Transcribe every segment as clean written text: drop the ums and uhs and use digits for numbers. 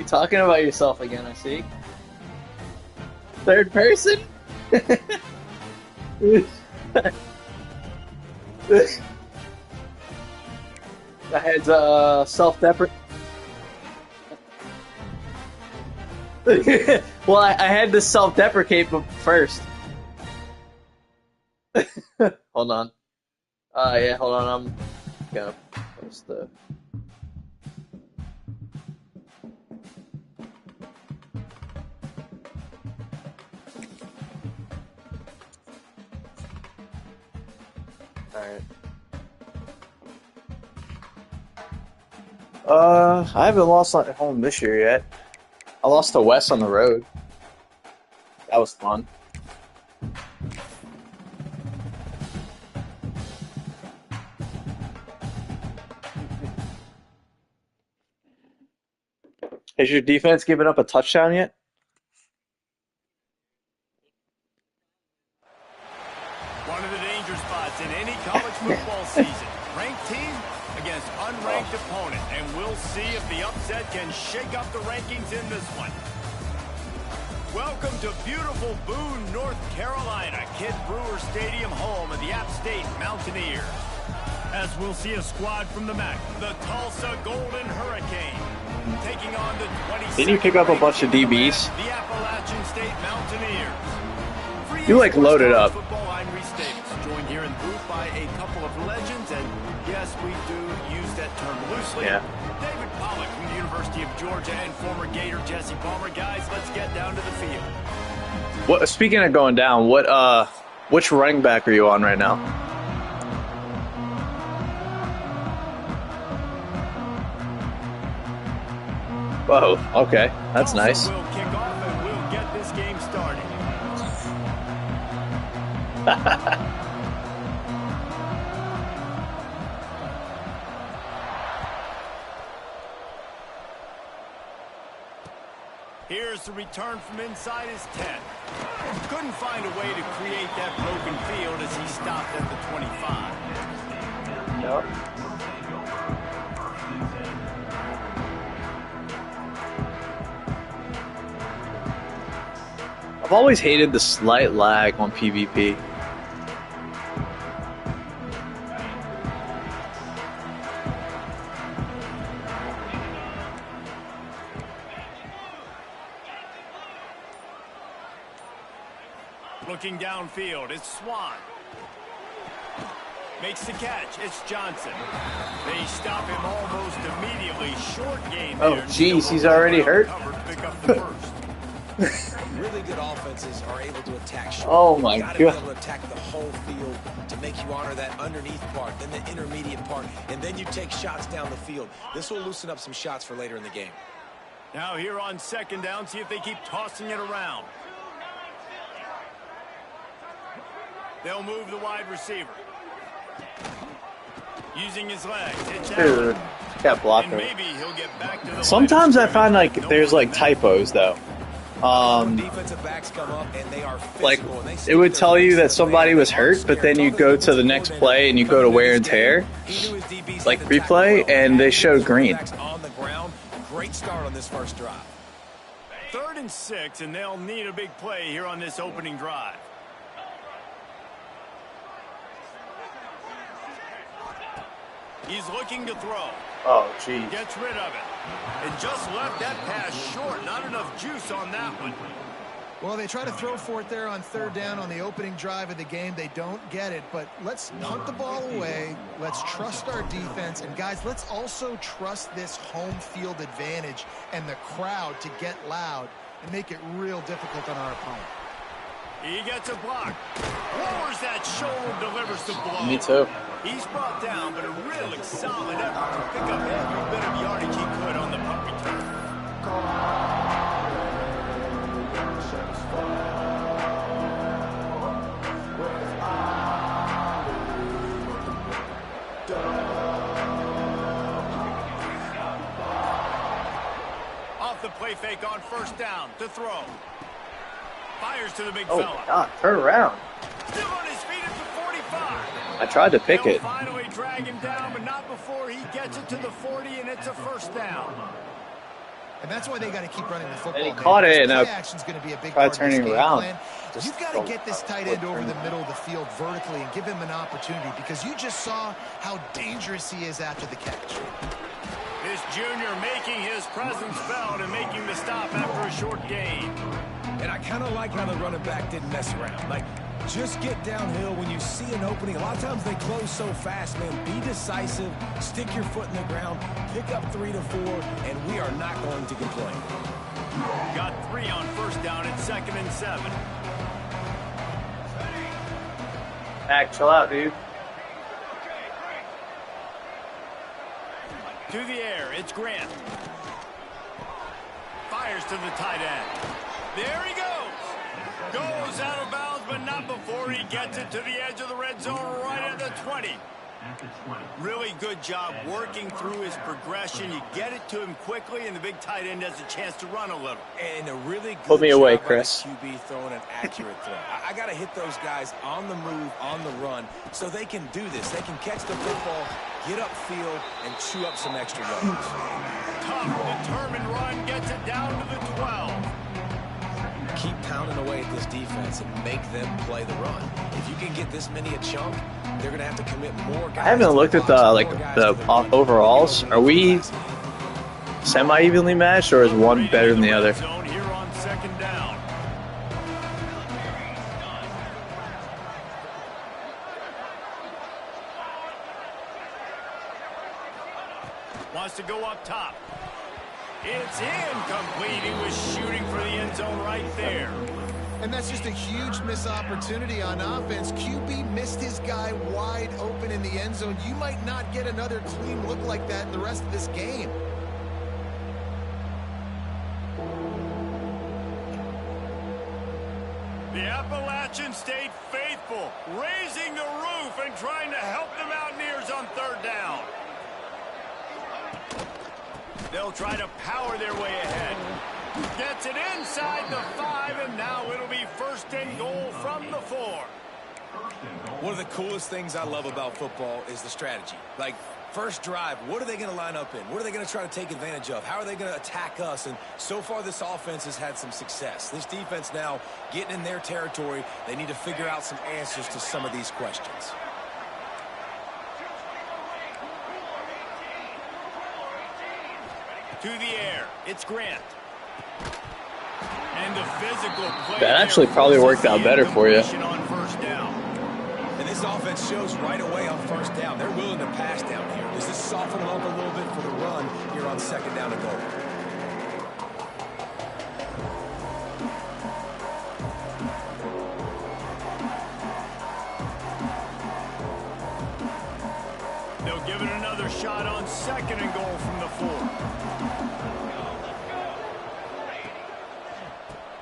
talking about yourself again, I see. Third person? I had self-deprecate. Well, I had to self-deprecate first. Hold on. Yeah, hold on. I'm gonna post the. Alright. I haven't lost at home this year yet. I lost to Wes on the road. That was fun. Has your defense given up a touchdown yet? One of the danger spots in any college football season. Ranked team against unranked opponent. And we'll see if the upset can shake up the rankings in this one. Welcome to beautiful Boone, North Carolina. Kidd Brewer Stadium, home of the App State Mountaineers. As we'll see a squad from the MAC, the Tulsa Golden Hurricane, taking on the 22nd. Didn't you pick up a bunch of DBs? The Appalachian State Mountaineers. You like loaded up. Joined here in booth by a couple of legends, and yes, we do use that term loosely. Yeah. David Pollock from the University of Georgia and former Gator Jesse Palmer. Guys, let's get down to the field. What? Speaking of going down, which running back are you on right now? Whoa. Okay, that's nice. We'll kick off and we'll get this game started. Here's the return from inside his 10. Couldn't find a way to create that broken field as he stopped at the 25. Yep. I've always hated the slight lag on PvP. Looking downfield, it's Swan. Makes the catch, it's Johnson. They stop him almost immediately. Short game. Oh, jeez, he's already hurt? Really good offenses are able to attack short. Oh my God. You gotta God. be able to attack the whole field to make you honor that underneath part, then the intermediate part, and then you take shots down the field. This will loosen up some shots for later in the game. Now here on second down, see if they keep tossing it around. They'll move the wide receiver. Using his legs. It's Dude, got blocked. and maybe he'll get back to the Sometimes I find like there's like typos though. Defensive backs come up and they are Like physical, and they it would tell you that somebody was hurt, but then you go to the next play and you go to wear and tear, like replay, and they show green. On the ground. Great start on this first drive. 3rd and 6, and they'll need a big play here on this opening drive. He's looking to throw. Oh, jeez. Gets rid of it. And just left that pass short. Not enough juice on that one. Well, they try to throw for it there on 3rd down on the opening drive of the game. They don't get it, but let's punt the ball away. Let's trust our defense. And, guys, let's also trust this home field advantage and the crowd to get loud and make it real difficult on our opponent. He gets a block. Lowers that shoulder, delivers the blow. Me too. He's brought down, but a really solid effort to pick up every bit of yardage he could on the punt return. Off the play fake on 1st down to throw. Fires to the big Oh fella. my God, turn around. Still on his feet at the 45. I tried to pick They'll it. finally drag him down, but not before he gets it to the 40, and it's a 1st down. And that's why they got to keep running the football. And he caught it, and play action's going to be a big tried part of this turning game around. plan. You've got to get this tight end over the middle of the field vertically and give him an opportunity, because you just saw how dangerous he is after the catch. This junior making his presence felt and making the stop after a short gain. And I kind of like how the running back didn't mess around. Like, just get downhill when you see an opening. A lot of times they close so fast, man. Be decisive, stick your foot in the ground, pick up 3 to 4, and we are not going to complain. Got 3 on first down at 2nd and 7. Mac, chill out, dude. To the air, it's Grant. Fires to the tight end. There he goes. Goes out of bounds, but not before he gets it to the edge of the red zone right at the 20. Really good job working through his progression. You get it to him quickly, and the big tight end has a chance to run a little. And a really good Put me away, job Chris. by the QB throwing an accurate throw. I got to hit those guys on the move, on the run, so they can do this. They can catch the football, get upfield, and chew up some extra yards. Tough, determined run gets it down to the 12. Keep pounding away at this defense and make them play the run. If you can get this many a chunk, they're going to have to commit more guys. I haven't looked at the overalls. Are we semi-evenly matched, or is one better than the other? Zone here on 2nd down. Wants to go up top. It's incomplete. He was shooting for the end zone right there. And that's just a huge missed opportunity on offense. QB missed his guy wide open in the end zone. You might not get another clean look like that in the rest of this game. The Appalachians stayed faithful, raising the roof and trying to help the Mountaineers on 3rd down. They'll try to power their way ahead. Gets it inside the 5, and now it'll be 1st and goal from the 4. One of the coolest things I love about football is the strategy. Like, first drive, what are they going to line up in? What are they going to try to take advantage of? How are they going to attack us? And so far, this offense has had some success. This defense now getting in their territory. They need to figure out some answers to some of these questions. To the air, it's Grant. And the physical play That actually probably worked out better for you. on 1st down. And this offense shows right away on 1st down. They're willing to pass down here. Does this soften them up a little bit for the run here on 2nd down and goal? They'll give it another shot on 2nd and goal from the 4.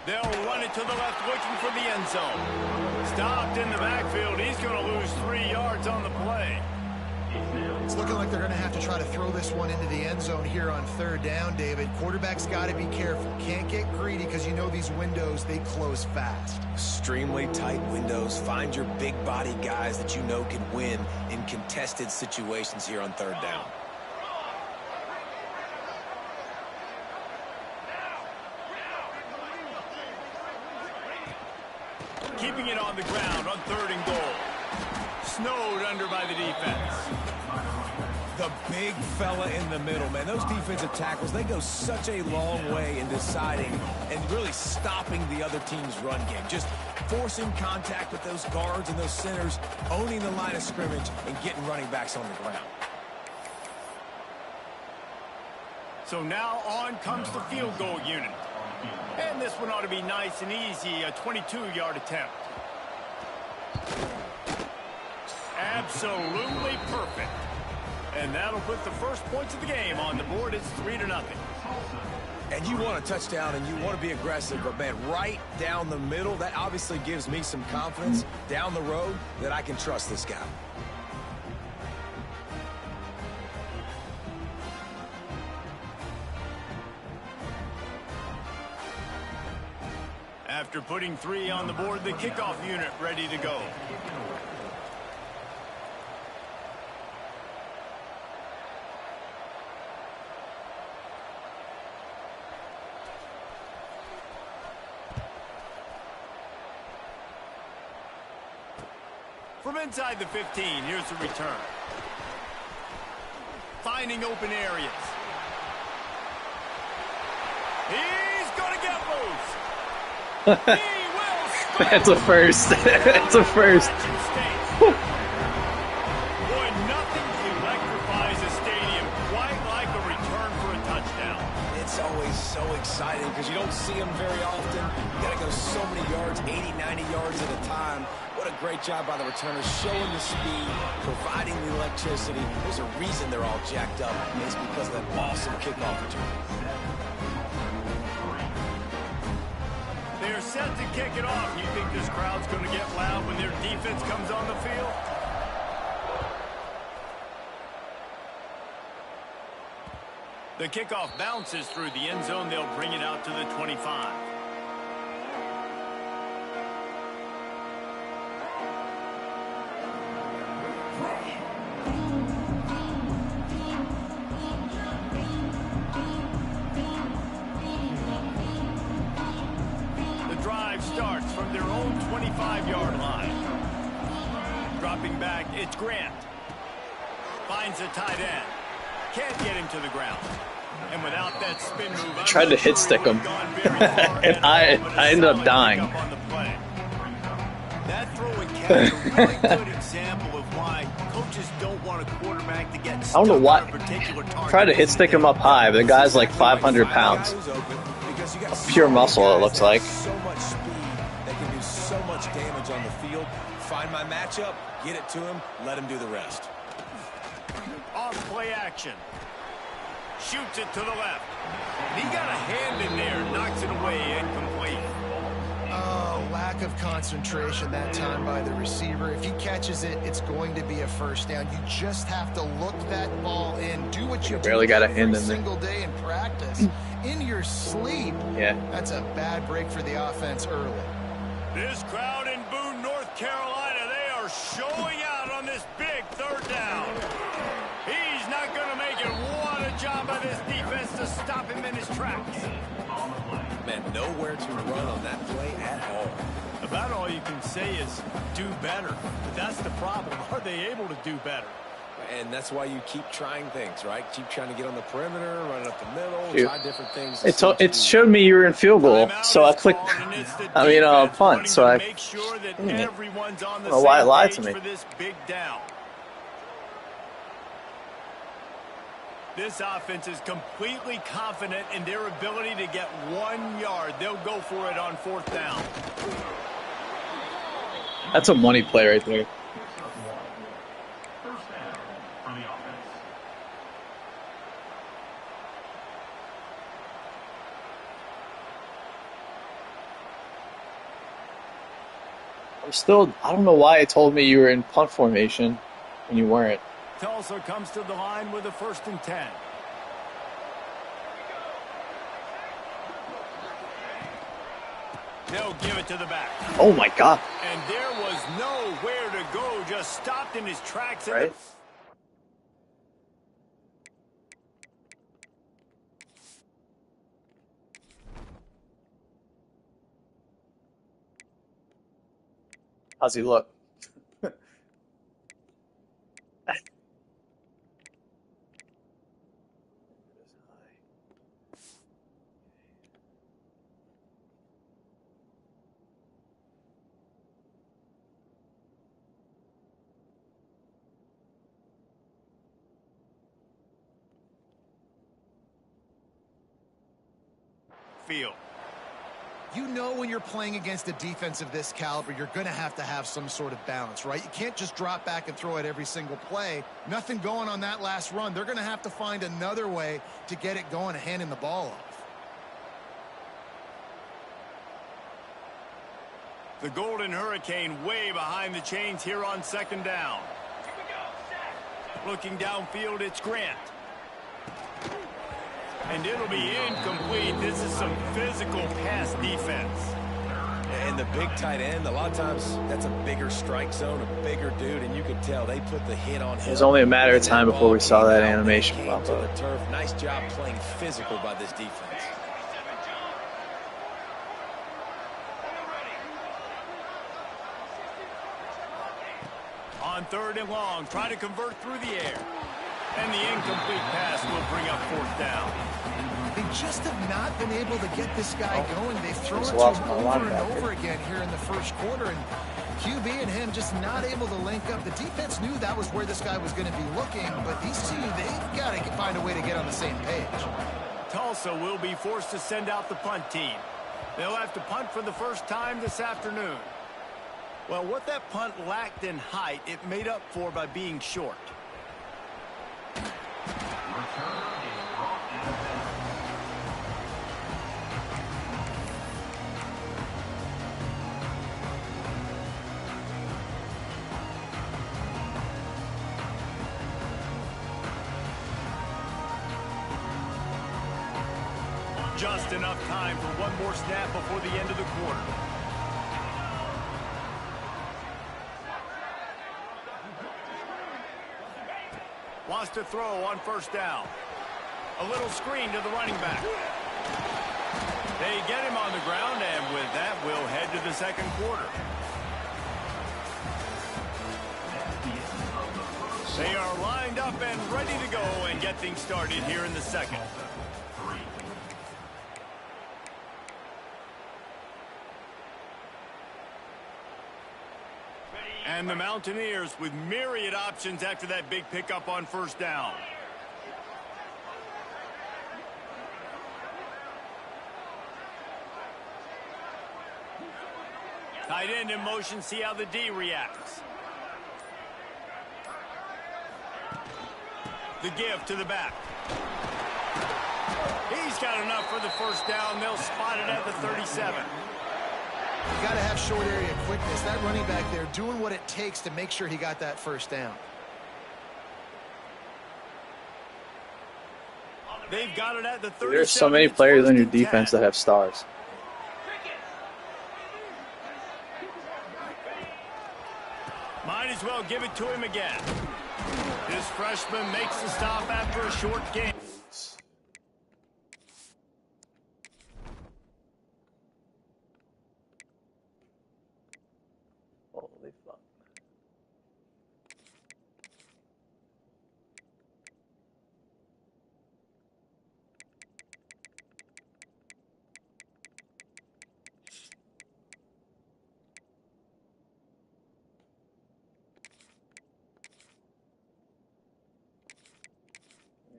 They'll run it to the left, looking for the end zone. Stopped in the backfield. He's going to lose 3 yards on the play. It's looking like they're going to have to try to throw this one into the end zone here on 3rd down, David. Quarterback's got to be careful. Can't get greedy, because you know these windows, they close fast. Extremely tight windows. Find your big body guys that you know can win in contested situations here on 3rd down. Keeping it on the ground on 3rd and goal. Snowed under by the defense. The big fella in the middle, man. Those defensive tackles, they go such a long way in deciding and really stopping the other team's run game. Just forcing contact with those guards and those centers, owning the line of scrimmage, and getting running backs on the ground. So now on comes the field goal unit. And this one ought to be nice and easy, a 22-yard attempt. Absolutely perfect. And that'll put the first points of the game on the board. It's 3-0. And you want a touchdown and you want to be aggressive, but, man, right down the middle, that obviously gives me some confidence down the road that I can trust this guy. After putting 3 on the board, the kickoff unit ready to go. From inside the 15, here's the return. Finding open areas. He's going to get loose. He will score. That's a first. It's a first. Boy, nothing electrifies a stadium quite like a return for a touchdown. It's always so exciting because you don't see them very often. You got to go so many yards, 80, 90 yards at a time. What a great job by the returners, showing the speed, providing the electricity. There's a reason they're all jacked up. It's because of that awesome kickoff return. They're set to kick it off. You think this crowd's going to get loud when their defense comes on the field? The kickoff bounces through the end zone. They'll bring it out to the 25. The drive starts from their own 25-yard line. Dropping back, it's Grant. Finds a tight end. Can't get him to the ground. And without that spin move, I tried to hit stick him, and I ended up dying. That throw and catch is a really good example of why coaches don't want a quarterback to get I don't know why. stuck on a particular target. Tried to hit stick him up high, but the guy's like 500 pounds. Pure muscle, it looks like. So much speed that can do so much damage on the field. Find my matchup, get it to him, let him do the rest. Off play action. Shoots it to the left. He got a hand in there, knocks it away, incomplete. Oh, lack of concentration that time by the receiver. If he catches it, it's going to be a first down. You just have to look that ball in. Do what you Barely do got a every hand in there. single day in practice. In your sleep. Yeah. That's a bad break for the offense early. This crowd in Boone, North Carolina, they are showing out on this big third down. He's not going to make it. What a job by this defense to stop him in his tracks. Man, nowhere to run on that play at all. About all you can say is do better. But that's the problem. Are they able to do better? And that's why you keep trying things, right? Keep trying to get on the perimeter, run it up the middle, Dude, try different things. it showed me you were in field goal, so I clicked. Punt. So I. Make sure that I everyone's on the don't know why it same lied to page me. for this big down. This offense is completely confident in their ability to get 1 yard. They'll go for it on fourth down. That's a money play right there. I don't know why it told me you were in punt formation when you weren't. Tulsa comes to the line with a 1st and 10. They'll give it to the back. Oh my God. And there was nowhere to go, just stopped in his tracks. Right? How's he look? Field. You know when you're playing against a defense of this caliber, you're going to have some sort of balance, right? You can't just drop back and throw it every single play. Nothing going on that last run. They're going to have to find another way to get it going and handing the ball off. The Golden Hurricane way behind the chains here on 2nd down. Looking downfield, it's Grant. And it'll be incomplete. This is some physical pass defense. And the big tight end, a lot of times that's a bigger strike zone, a bigger dude, and you could tell they put the hit on him. It was only a matter of time before we saw that animation came pop to the up. turf. Nice job playing physical by this defense. 3rd and long, trying to convert through the air. And the incomplete pass will bring up 4th down. They just have not been able to get this guy going. They've thrown it to him over and over again here in the first quarter, and QB and him just not able to link up. The defense knew that was where this guy was going to be looking, but these two, they've got to find a way to get on the same page. Tulsa will be forced to send out the punt team. They'll have to punt for the first time this afternoon. Well, what that punt lacked in height, it made up for by being short. Just enough time for one more snap before the end of the quarter. Wants to throw on 1st down. A little screen to the running back. They get him on the ground, and with that, we'll head to the 2nd quarter. They are lined up and ready to go and get things started here in the 2nd. And the Mountaineers with myriad options after that big pickup on 1st down. Tight end in motion, see how the D reacts. The give to the back. He's got enough for the 1st down. They'll spot it at the 37. You got to have short area quickness. That running back there doing what it takes to make sure he got that 1st down. They've got it at the 37. There's so many players on your defense that have stars. Might as well give it to him again. This freshman makes the stop after a short game. Holy fuck.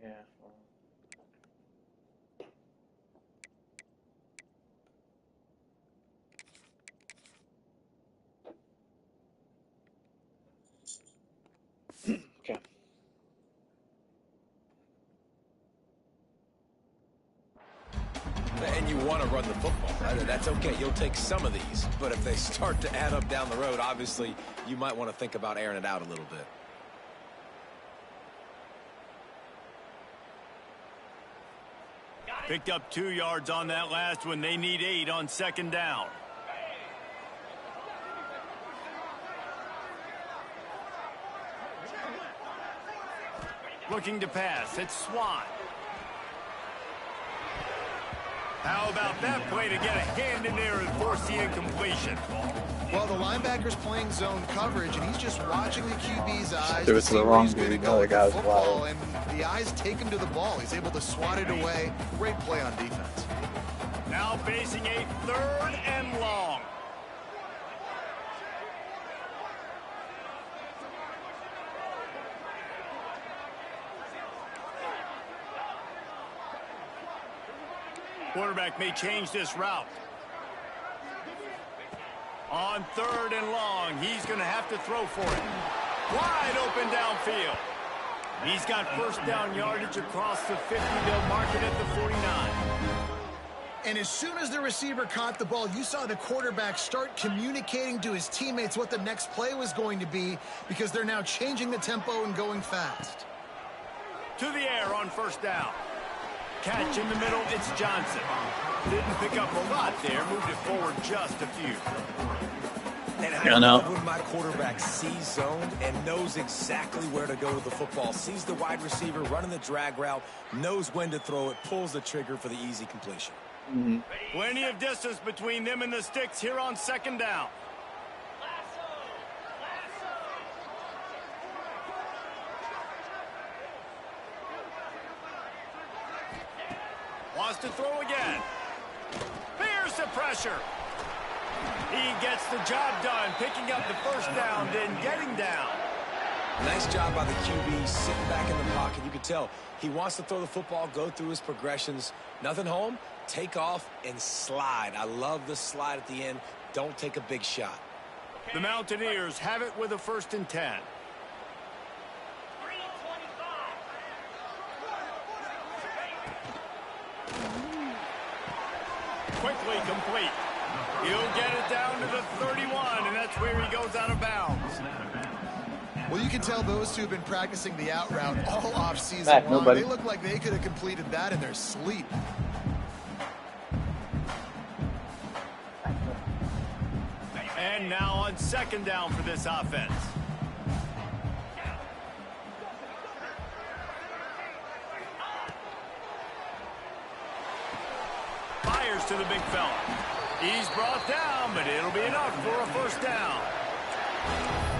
Yeah. Okay. And you want to run the football. That's okay. You'll take some of these. But if they start to add up down the road, obviously, you might want to think about airing it out a little bit. Picked up 2 yards on that last one. They need 8 on 2nd down. Looking to pass. It's Swan. How about that play to get a hand in there and force the incompletion? Well, the linebacker's playing zone coverage, and he's just watching the QB's eyes. Threw it to the wrong dude. The other guy was wild. And the eyes take him to the ball. He's able to swat it away. Great play on defense. Now facing a 3rd and long. Quarterback may change this route. On 3rd and long, he's going to have to throw for it. Wide open downfield. He's got 1st down yardage across the 50. They'll mark it at the 49. And as soon as the receiver caught the ball, you saw the quarterback start communicating to his teammates what the next play was going to be, because they're now changing the tempo and going fast. To the air on 1st down. Catch in the middle, it's Johnson. Didn't pick up a lot there, moved it forward just a few. And I know when my quarterback sees zoned and knows exactly where to go with the football, sees the wide receiver running the drag route, knows when to throw it, pulls the trigger for the easy completion. Plenty of distance between them and the sticks here on 2nd down. Wants to throw again. Fears the pressure. He gets the job done, picking up the first down, then getting down. Nice job by the QB, sitting back in the pocket. You can tell he wants to throw the football, go through his progressions. Nothing home, take off, and slide. I love the slide at the end. Don't take a big shot. The Mountaineers have it with a 1st and 10. Quickly complete. He'll get it down to the 31, and that's where he goes out of bounds. Well, you can tell those two have been practicing the out route all offseason long. Nobody. They look like they could have completed that in their sleep. And now on 2nd down for this offense. Fires to the big fella. He's brought down, but it'll be enough for a 1st down.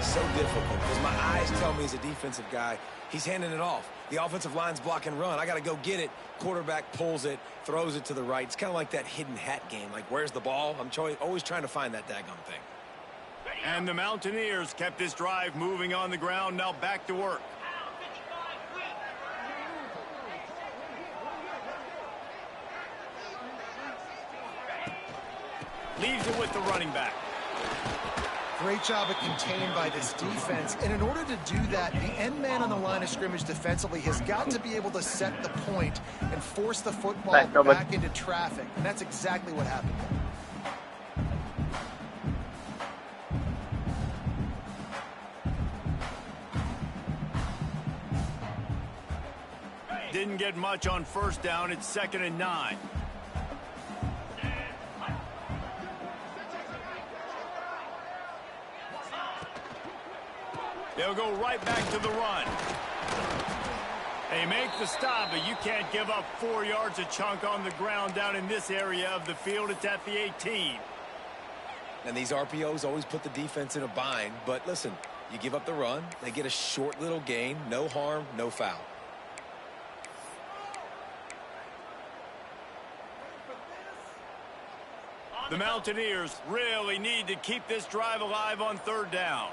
So difficult because my eyes tell me as a defensive guy, he's handing it off. The offensive line's block and run. I got to go get it. Quarterback pulls it, throws it to the right. It's kind of like that hidden hat game. Like, where's the ball? I'm always trying to find that daggone thing. And the Mountaineers kept this drive moving on the ground. Now back to work. Leaves it with the running back. Great job of contained by this defense. And in order to do that, the end man on the line of scrimmage defensively has got to be able to set the point and force the football back into traffic. And that's exactly what happened. Didn't get much on 1st down. It's 2nd and 9. They'll go right back to the run. They make the stop, but you can't give up 4 yards a chunk on the ground down in this area of the field. It's at the 18. And these RPOs always put the defense in a bind. But listen, you give up the run, they get a short little gain, no harm, no foul. The Mountaineers really need to keep this drive alive on 3rd down.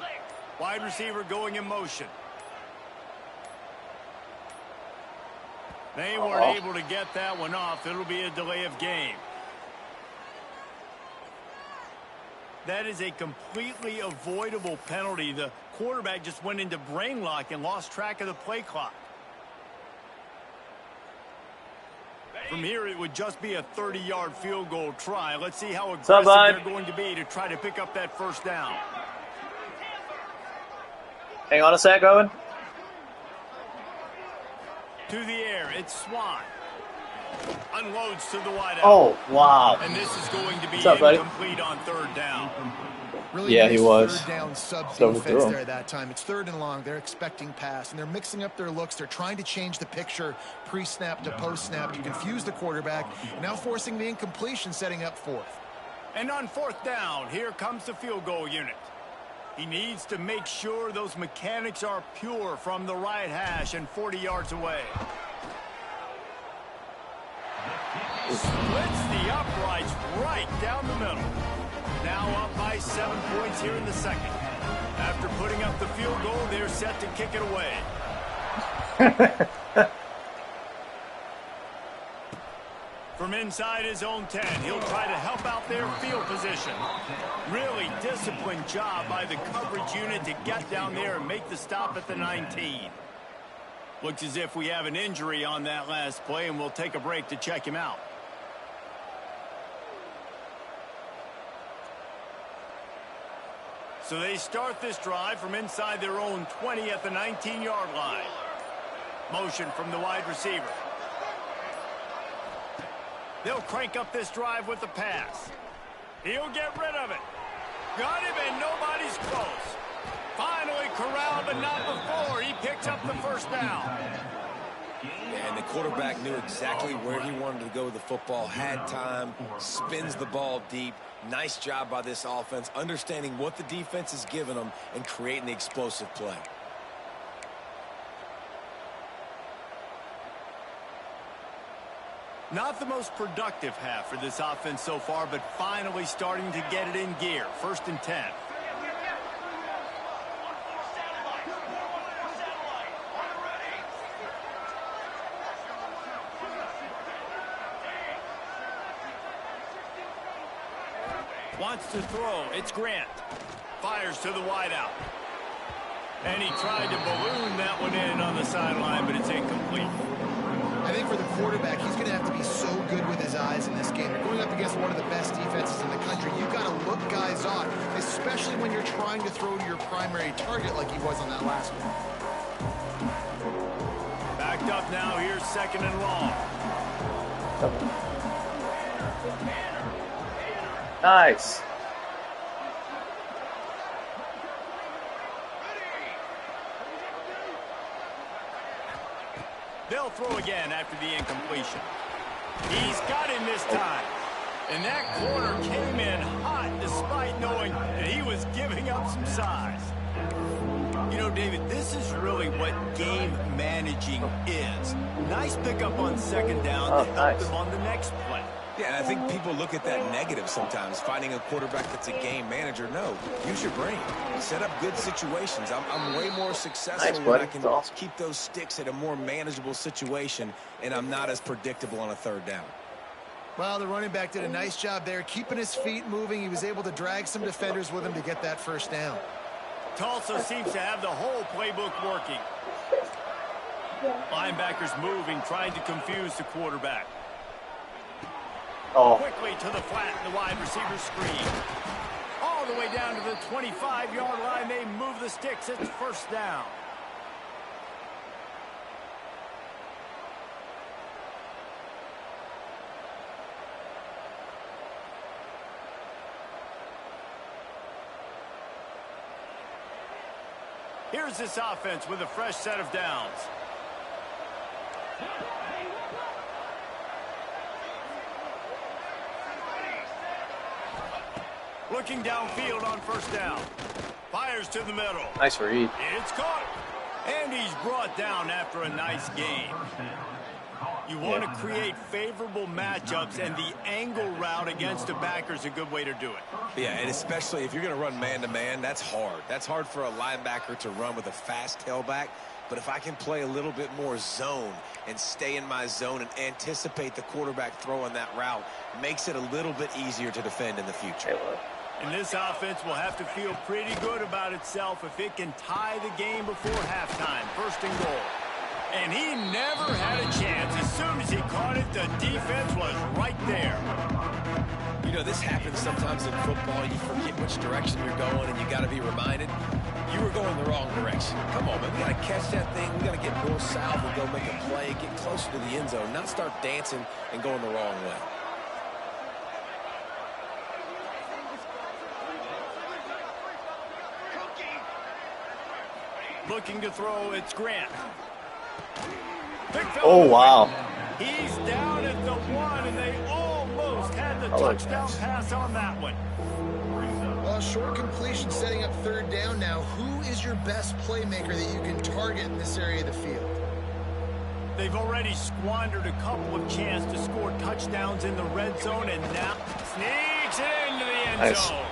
Wide receiver going in motion. They weren't able to get that one off. It'll be a delay of game. That is a completely avoidable penalty. The quarterback just went into brain lock and lost track of the play clock. From here, it would just be a 30-yard field goal try. Let's see how aggressive they're going to be to try to pick up that 1st down. Hang on a sec, Owen. To the air, it's Swan. Unloads to the wideout. Oh, wow. And this is going to be incomplete on 3rd down. Really yeah, nice he was. 3rd down sub-defense there that time. It's 3rd and long. They're expecting pass, and they're mixing up their looks. They're trying to change the picture pre-snap to post-snap to confuse the quarterback, now forcing the incompletion, setting up 4th. And on 4th down, here comes the field goal unit. He needs to make sure those mechanics are pure from the right hash and 40 yards away. Splits the uprights right down the middle. Now up by 7 points here in the 2nd. After putting up the field goal, they're set to kick it away. From inside his own 10, he'll try to help out their field position. Really disciplined job by the coverage unit to get down there and make the stop at the 19. Looks as if we have an injury on that last play, and we'll take a break to check him out. So they start this drive from inside their own 20 at the 19-yard line. Motion from the wide receiver. They'll crank up this drive with the pass. He'll get rid of it. Got him, and nobody's close. Finally corralled, but not before. He picks up the 1st down. And the quarterback knew exactly where he wanted to go with the football, had time, spins the ball deep. Nice job by this offense, understanding what the defense is giving them and creating the explosive play. Not the most productive half for this offense so far, but finally starting to get it in gear. 1st and 10. Wants to throw. It's Grant. Fires to the wideout. And he tried to balloon that one in on the sideline, but it's incomplete. I think for the quarterback, he's going to have to be so good with his eyes in this game. You're going up against one of the best defenses in the country. You've got to look guys off, especially when you're trying to throw to your primary target like he was on that last one. Backed up now. Here's 2nd and long. Nice. They'll throw again after the incompletion. He's got him this time. And that corner came in hot despite knowing that he was giving up some size. You know, David, this is really what game managing is. Nice pickup on 2nd down to help them on the next play. Yeah, and I think people look at that negative sometimes, finding a quarterback that's a game manager. No, use your brain. Set up good situations. I'm way more successful when I can keep those sticks at a more manageable situation, and I'm not as predictable on a 3rd down. Well, the running back did a nice job there, keeping his feet moving. He was able to drag some defenders with him to get that 1st down. Tulsa seems to have the whole playbook working. Linebackers moving, trying to confuse the quarterback. Quickly to the flat, the wide receiver screen. All the way down to the 25-yard line. They move the sticks. It's 1st down. Here's this offense with a fresh set of downs. Looking downfield on 1st down. Fires to the middle. Nice read. It's caught. And he's brought down after a nice gain. You want to create favorable matchups, and the angle route against a backer is a good way to do it. Yeah, and especially if you're going to run man-to-man, that's hard. That's hard for a linebacker to run with a fast tailback. But if I can play a little bit more zone and stay in my zone and anticipate the quarterback throwing that route, makes it a little bit easier to defend in the future. And this offense will have to feel pretty good about itself if it can tie the game before halftime. 1st and goal. And he never had a chance. As soon as he caught it, the defense was right there. You know, this happens sometimes in football. You forget which direction you're going, and you got to be reminded you were going the wrong direction. Come on, man. We got to catch that thing. We got to get north-south and go make a play, get closer to the end zone, not start dancing and going the wrong way. Looking to throw, it's Grant. Oh, wow. He's down at the 1, and they almost had the touchdown pass on that one. Well, short completion setting up 3rd down now. Who is your best playmaker that you can target in this area of the field? They've already squandered a couple of chances to score touchdowns in the red zone, and now sneaks it into the end zone.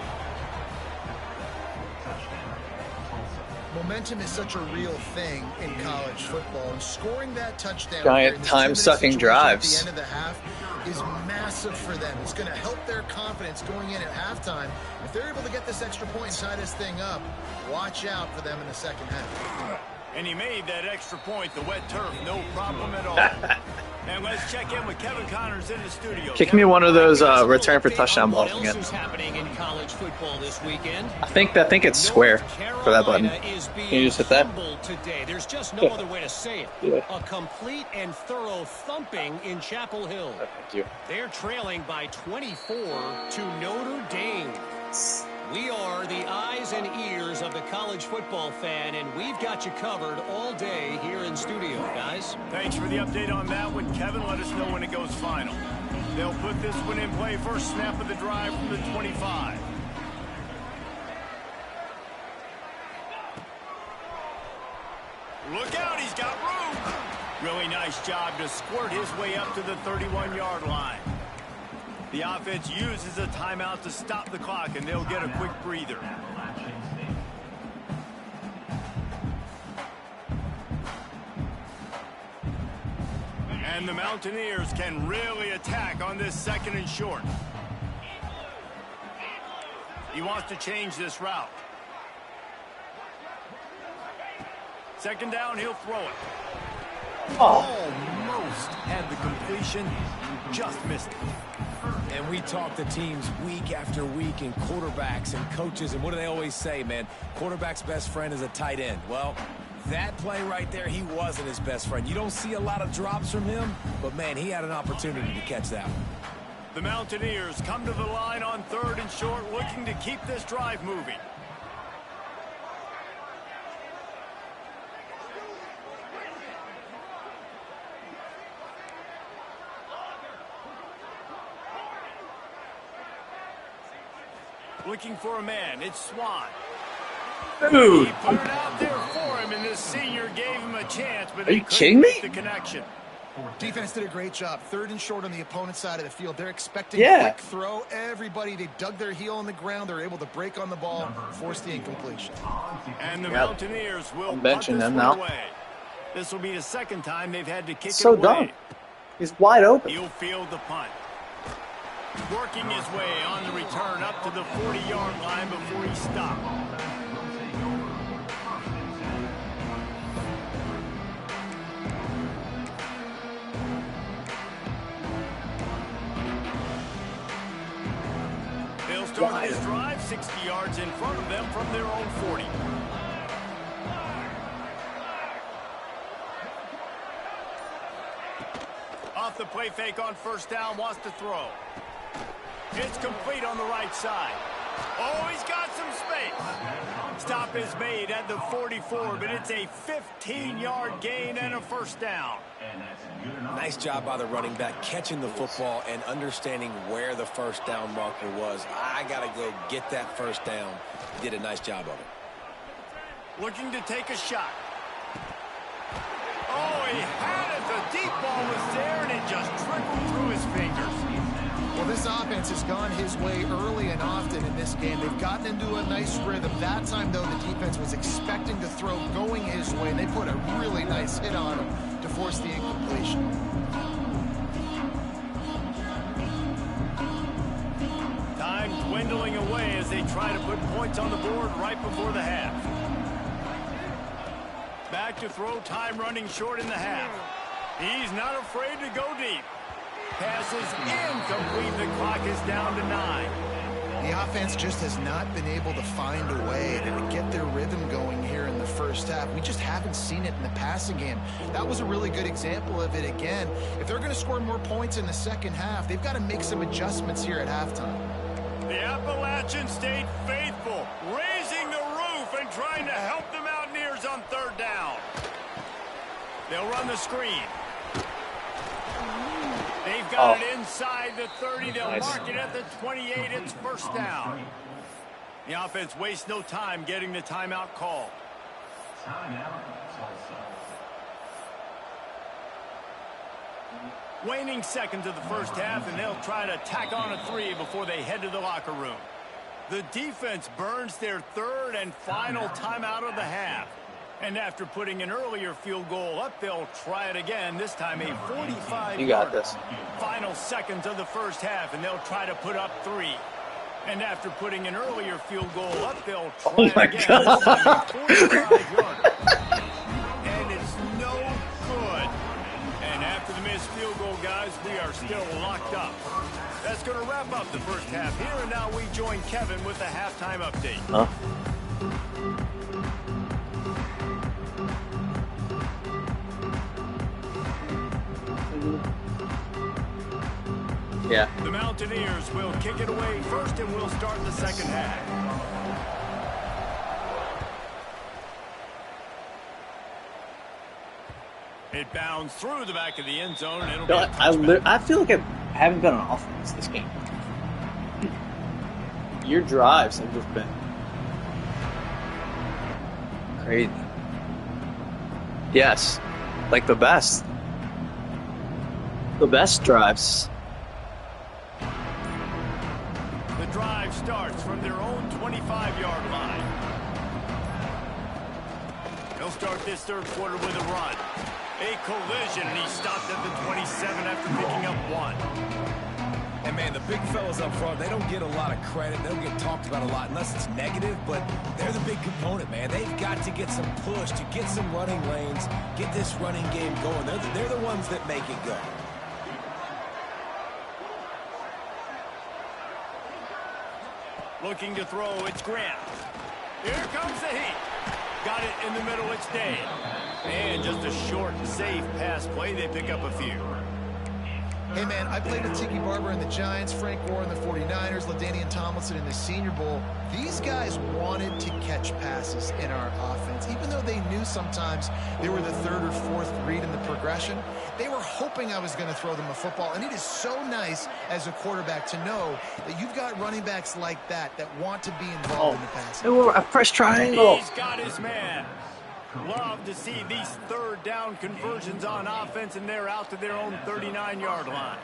Momentum is such a real thing in college football, and scoring that touchdown giant time-sucking drives at the end of the half is massive for them. It's going to help their confidence going in at halftime. If they're able to get this extra point and tie this thing up, watch out for them in the 2nd half. And he made that extra point, the wet turf, no problem at all. And let's check in with Kevin Connors in the studio. Kick me one of those return for touchdown balls again. Happening in college football this weekend? I think it's square for that button. Can you just hit that? Today. There's just no other way to say it. Yeah. A complete and thorough thumping in Chapel Hill. Thank you. They're trailing by 24 to Notre Dame. We are the eyes and ears of the college football fan, and we've got you covered all day here in studio, guys. Thanks for the update on that one, Kevin. Let us know when it goes final. They'll put this one in play. First snap of the drive from the 25. Look out, he's got room. Really nice job to squirt his way up to the 31-yard line. The offense uses a timeout to stop the clock, and they'll get a quick breather. And the Mountaineers can really attack on this 2nd and short. He wants to change this route. 2nd down, he'll throw it. Almost had the completion, just missed it. And we talk to teams week after week and quarterbacks and coaches, and what do they always say, man? Quarterback's best friend is a tight end. Well, that play right there, he wasn't his best friend. You don't see a lot of drops from him, but, man, he had an opportunity to catch that one. The Mountaineers come to the line on 3rd and short, looking to keep this drive moving. Looking for a man. It's Swan. Dude. He put it out there for him, and this senior gave him a chance, but Are you kidding me? The connection. Defense did a great job. 3rd and short on the opponent's side of the field. They're expecting Yeah. quick throw. Everybody, they dug their heel on the ground. They're able to break on the ball, force the incompletion. And the Yep. Mountaineers will I'm punt benching this them one now. away. This will be the 2nd time they've had to kick So it away. dumb. He's wide open. He'll field the punt. Working his way on the return up to the 40-yard line before he stopped. They'll start this drive 60 yards in front of them from their own 40. Off the play fake on 1st down, wants to throw. It's complete on the right side. Oh, he's got some space. Stop is made at the 44, but it's a 15-yard gain and a 1st down. Nice job by the running back catching the football and understanding where the 1st down marker was. I got to go get that 1st down. He did a nice job of it. Looking to take a shot. Oh, he had it. The deep ball was there, and it just trickled through his fingers. Well, this offense has gone his way early and often in this game. They've gotten into a nice rhythm. That time, though, the defense was expecting to throw going his way, and they put a really nice hit on him to force the incompletion. Time dwindling away as they try to put points on the board right before the half. Back to throw, time running short in the half. He's not afraid to go deep. Pass is incomplete. The clock is down to 9. The offense just has not been able to find a way to get their rhythm going here in the 1st half. We just haven't seen it in the passing game. That was a really good example of it again. If they're going to score more points in the 2nd half, they've got to make some adjustments here at halftime. The Appalachian State faithful raising the roof and trying to help the Mountaineers on 3rd down. They'll run the screen. They've got it inside the 30. They'll mark it at the 28. It's 1st down. The offense wastes no time getting the timeout call. Waning seconds of the 1st half, and they'll try to tack on a 3 before they head to the locker room. The defense burns their 3rd and final timeout of the half. And after putting an earlier field goal up, they'll try it again, this time a 45-yard. You got this. Final seconds of the 1st half, and they'll try to put up 3. And after putting an earlier field goal up, they'll try it again, God. this time a 45-yard. And it's no good. And after the missed field goal, guys, we are still locked up. That's going to wrap up the 1st half here, and now we join Kevin with the halftime update. Huh? Yeah. The Mountaineers will kick it away first, and we'll start the 2nd half. It bounds through the back of the end zone, and it'll be a touchback. I feel like I haven't been on offense this game. Your drives have just been crazy. Yes, like the best. The best drives. The drive starts from their own 25-yard line. They'll start this third quarter with a run. A collision, and he stopped at the 27 after picking up 1. And, man, the big fellas up front, they don't get a lot of credit. They don't get talked about a lot unless it's negative, but they're the big component, man. They've got to get some push, to get some running lanes, get this running game going. They're the ones that make it go. Looking to throw, it's Grant. Here comes the heat. Got it in the middle, it's Day. And just a short, safe pass play. They pick up a few. Hey, man, I played with Tiki Barber in the Giants, Frank Gore in the 49ers, LaDainian Tomlinson in the Senior Bowl. These guys wanted to catch passes in our offense. Even though they knew sometimes they were the third or fourth read in the progression, they were hoping I was going to throw them a football. And it is so nice as a quarterback to know that you've got running backs like that want to be involved in the passing. A fresh triangle. He's got his man. Love to see these third down conversions on offense, and they're out to their own 39-yard line.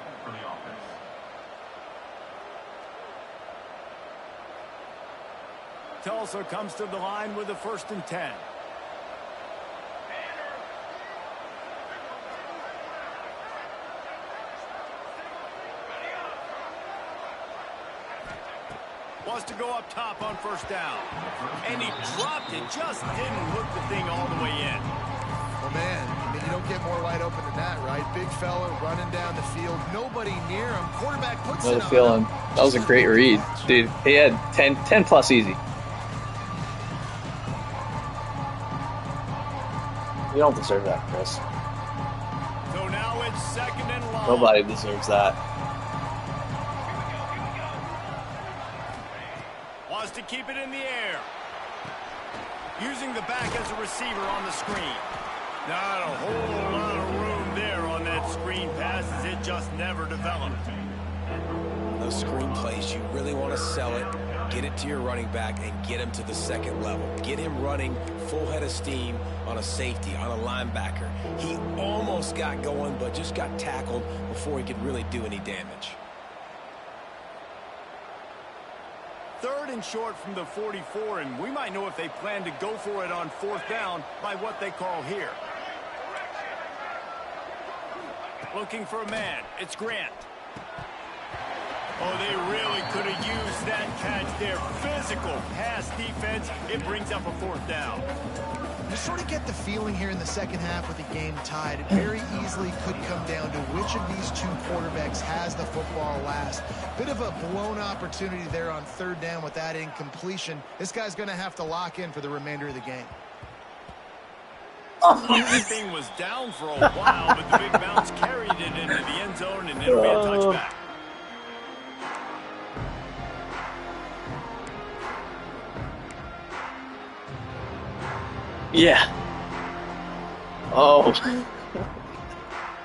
Tulsa comes to the line with a 1st and 10. Wants to go up top on 1st down. And he dropped it. Just didn't hook the thing all the way in. Well, man, I mean, you don't get more wide open than that, right? Big fella running down the field. Nobody near him. Quarterback puts it on him. That was a great read. Dude, he had 10 plus easy. You don't deserve that, Chris. So now it's 2nd and long. Nobody deserves that. Wants to keep it in the air. Using the back as a receiver on the screen. Not a whole lot of room there on that screen pass, as it just never developed. Those screen plays, you really want to sell it, get it to your running back, and get him to the 2nd level. Get him running full head of steam on a safety, on a linebacker. He almost got going, but just got tackled before he could really do any damage. 3rd and short from the 44, and we might know if they plan to go for it on 4th down by what they call here. Looking for a man. It's Grant. Oh, they really could have used that catch there. Physical pass defense. It brings up a 4th down. You sort of get the feeling here in the second half with the game tied. It very easily could come down to which of these two quarterbacks has the football last. Bit of a blown opportunity there on 3rd down with that incompletion. This guy's going to have to lock in for the remainder of the game. Everything was down for a while, but the big bounce carried it into the end zone, and it'll be a touchback. Yeah. Oh.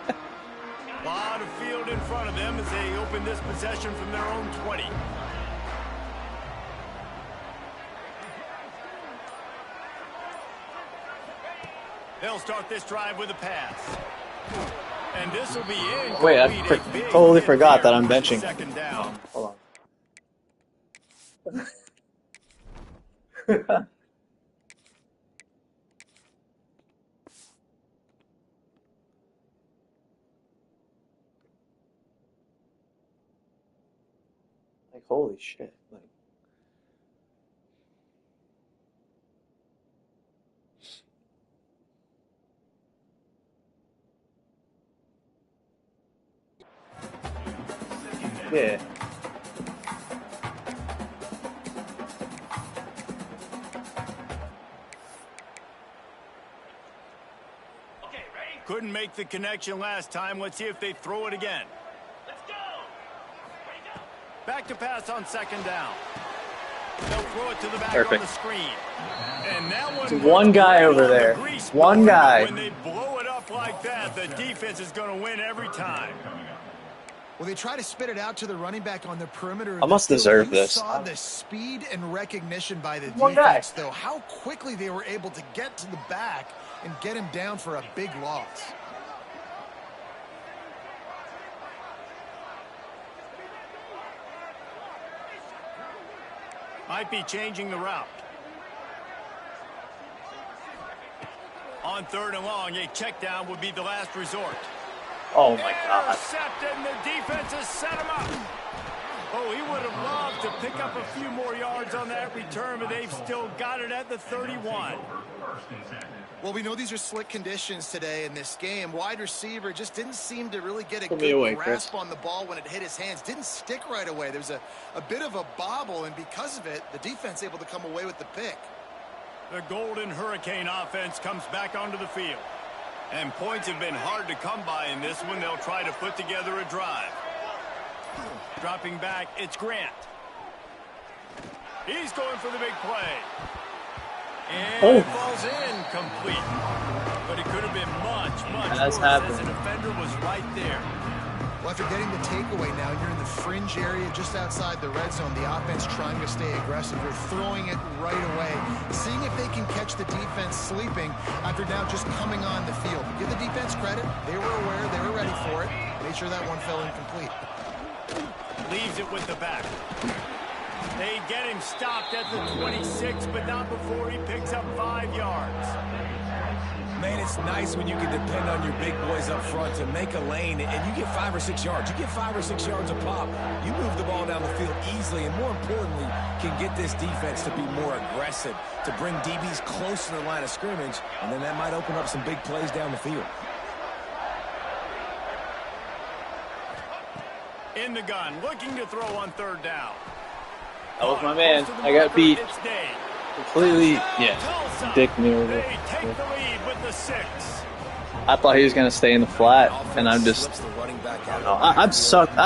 A lot of field in front of them as they open this possession from their own 20. They'll start this drive with a pass. And this will be in. Wait, I totally forgot that I'm benching. 2nd down. Hold on. Like, holy shit. Like, yeah. Couldn't make the connection last time. Let's see if they throw it again. Back to pass on 2nd down. They'll throw it to the back on the screen. And that one guy over there. One guy. When they blow it up like that, the defense is going to win every time. Well, they try to spit it out to the running back on the perimeter. I must deserve this. You saw the speed and recognition by the defense, though. How quickly they were able to get to the back and get him down for a big loss. Might be changing the route. On 3rd and long, a check down would be the last resort. Oh my God. Intercepted, and the defense has set him up. Oh, he would have loved to pick up a few more yards on that return, but they've still got it at the 31. Well, we know these are slick conditions today in this game. Wide receiver just didn't seem to really get a good grasp on the ball when it hit his hands. Didn't stick right away. There's a bit of a bobble, and because of it, the defense able to come away with the pick. The Golden Hurricane offense comes back onto the field. And points have been hard to come by in this one. They'll try to put together a drive. Dropping back, it's Grant. He's going for the big play. And it falls in complete. But it could have been much worse as the defender was right there. Well, after getting the takeaway now, you're in the fringe area just outside the red zone. The offense trying to stay aggressive. They're throwing it right away, seeing if they can catch the defense sleeping after now just coming on the field. Give the defense credit. They were aware. They were ready for it. Made sure that one fell incomplete. Leaves it with the back. They get him stopped at the 26, but not before he picks up 5 yards. Man, it's nice when you can depend on your big boys up front to make a lane, and you get 5 or 6 yards. You get 5 or 6 yards a pop. You move the ball down the field easily, and more importantly, can get this defense to be more aggressive, to bring DBs close to the line of scrimmage, and then that might open up some big plays down the field. In the gun, looking to throw on 3rd down. That was my man. I got beat. Completely, yeah. Dick me over. They take the lead with the 6. I thought he was going to stay in the flat, and I'm just... I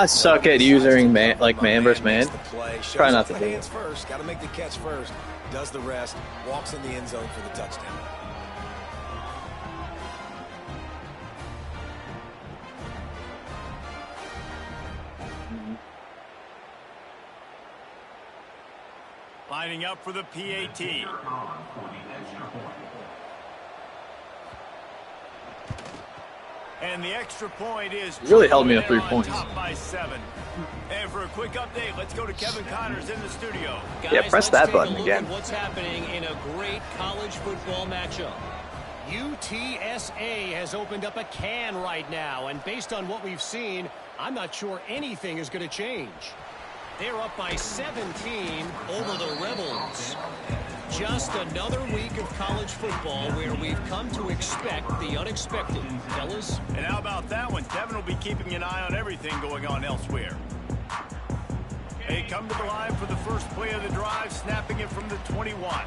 suck at using man versus man. Try not to do it. Got to make the catch first. Does the rest. Walks in the end zone for the touchdown. Lining up for the PAT. And the extra point is really held me to 3 points. Top by 7. And for a quick update, let's go to Kevin Connors in the studio. Guys, yeah, press that button again. What's happening in a great college football matchup? UTSA has opened up a can right now, and based on what we've seen, I'm not sure anything is going to change. They're up by 17 over the Rebels. Just another week of college football where we've come to expect the unexpected. Fellas? And how about that one? Devin will be keeping an eye on everything going on elsewhere. They come to the line for the first play of the drive, snapping it from the 21.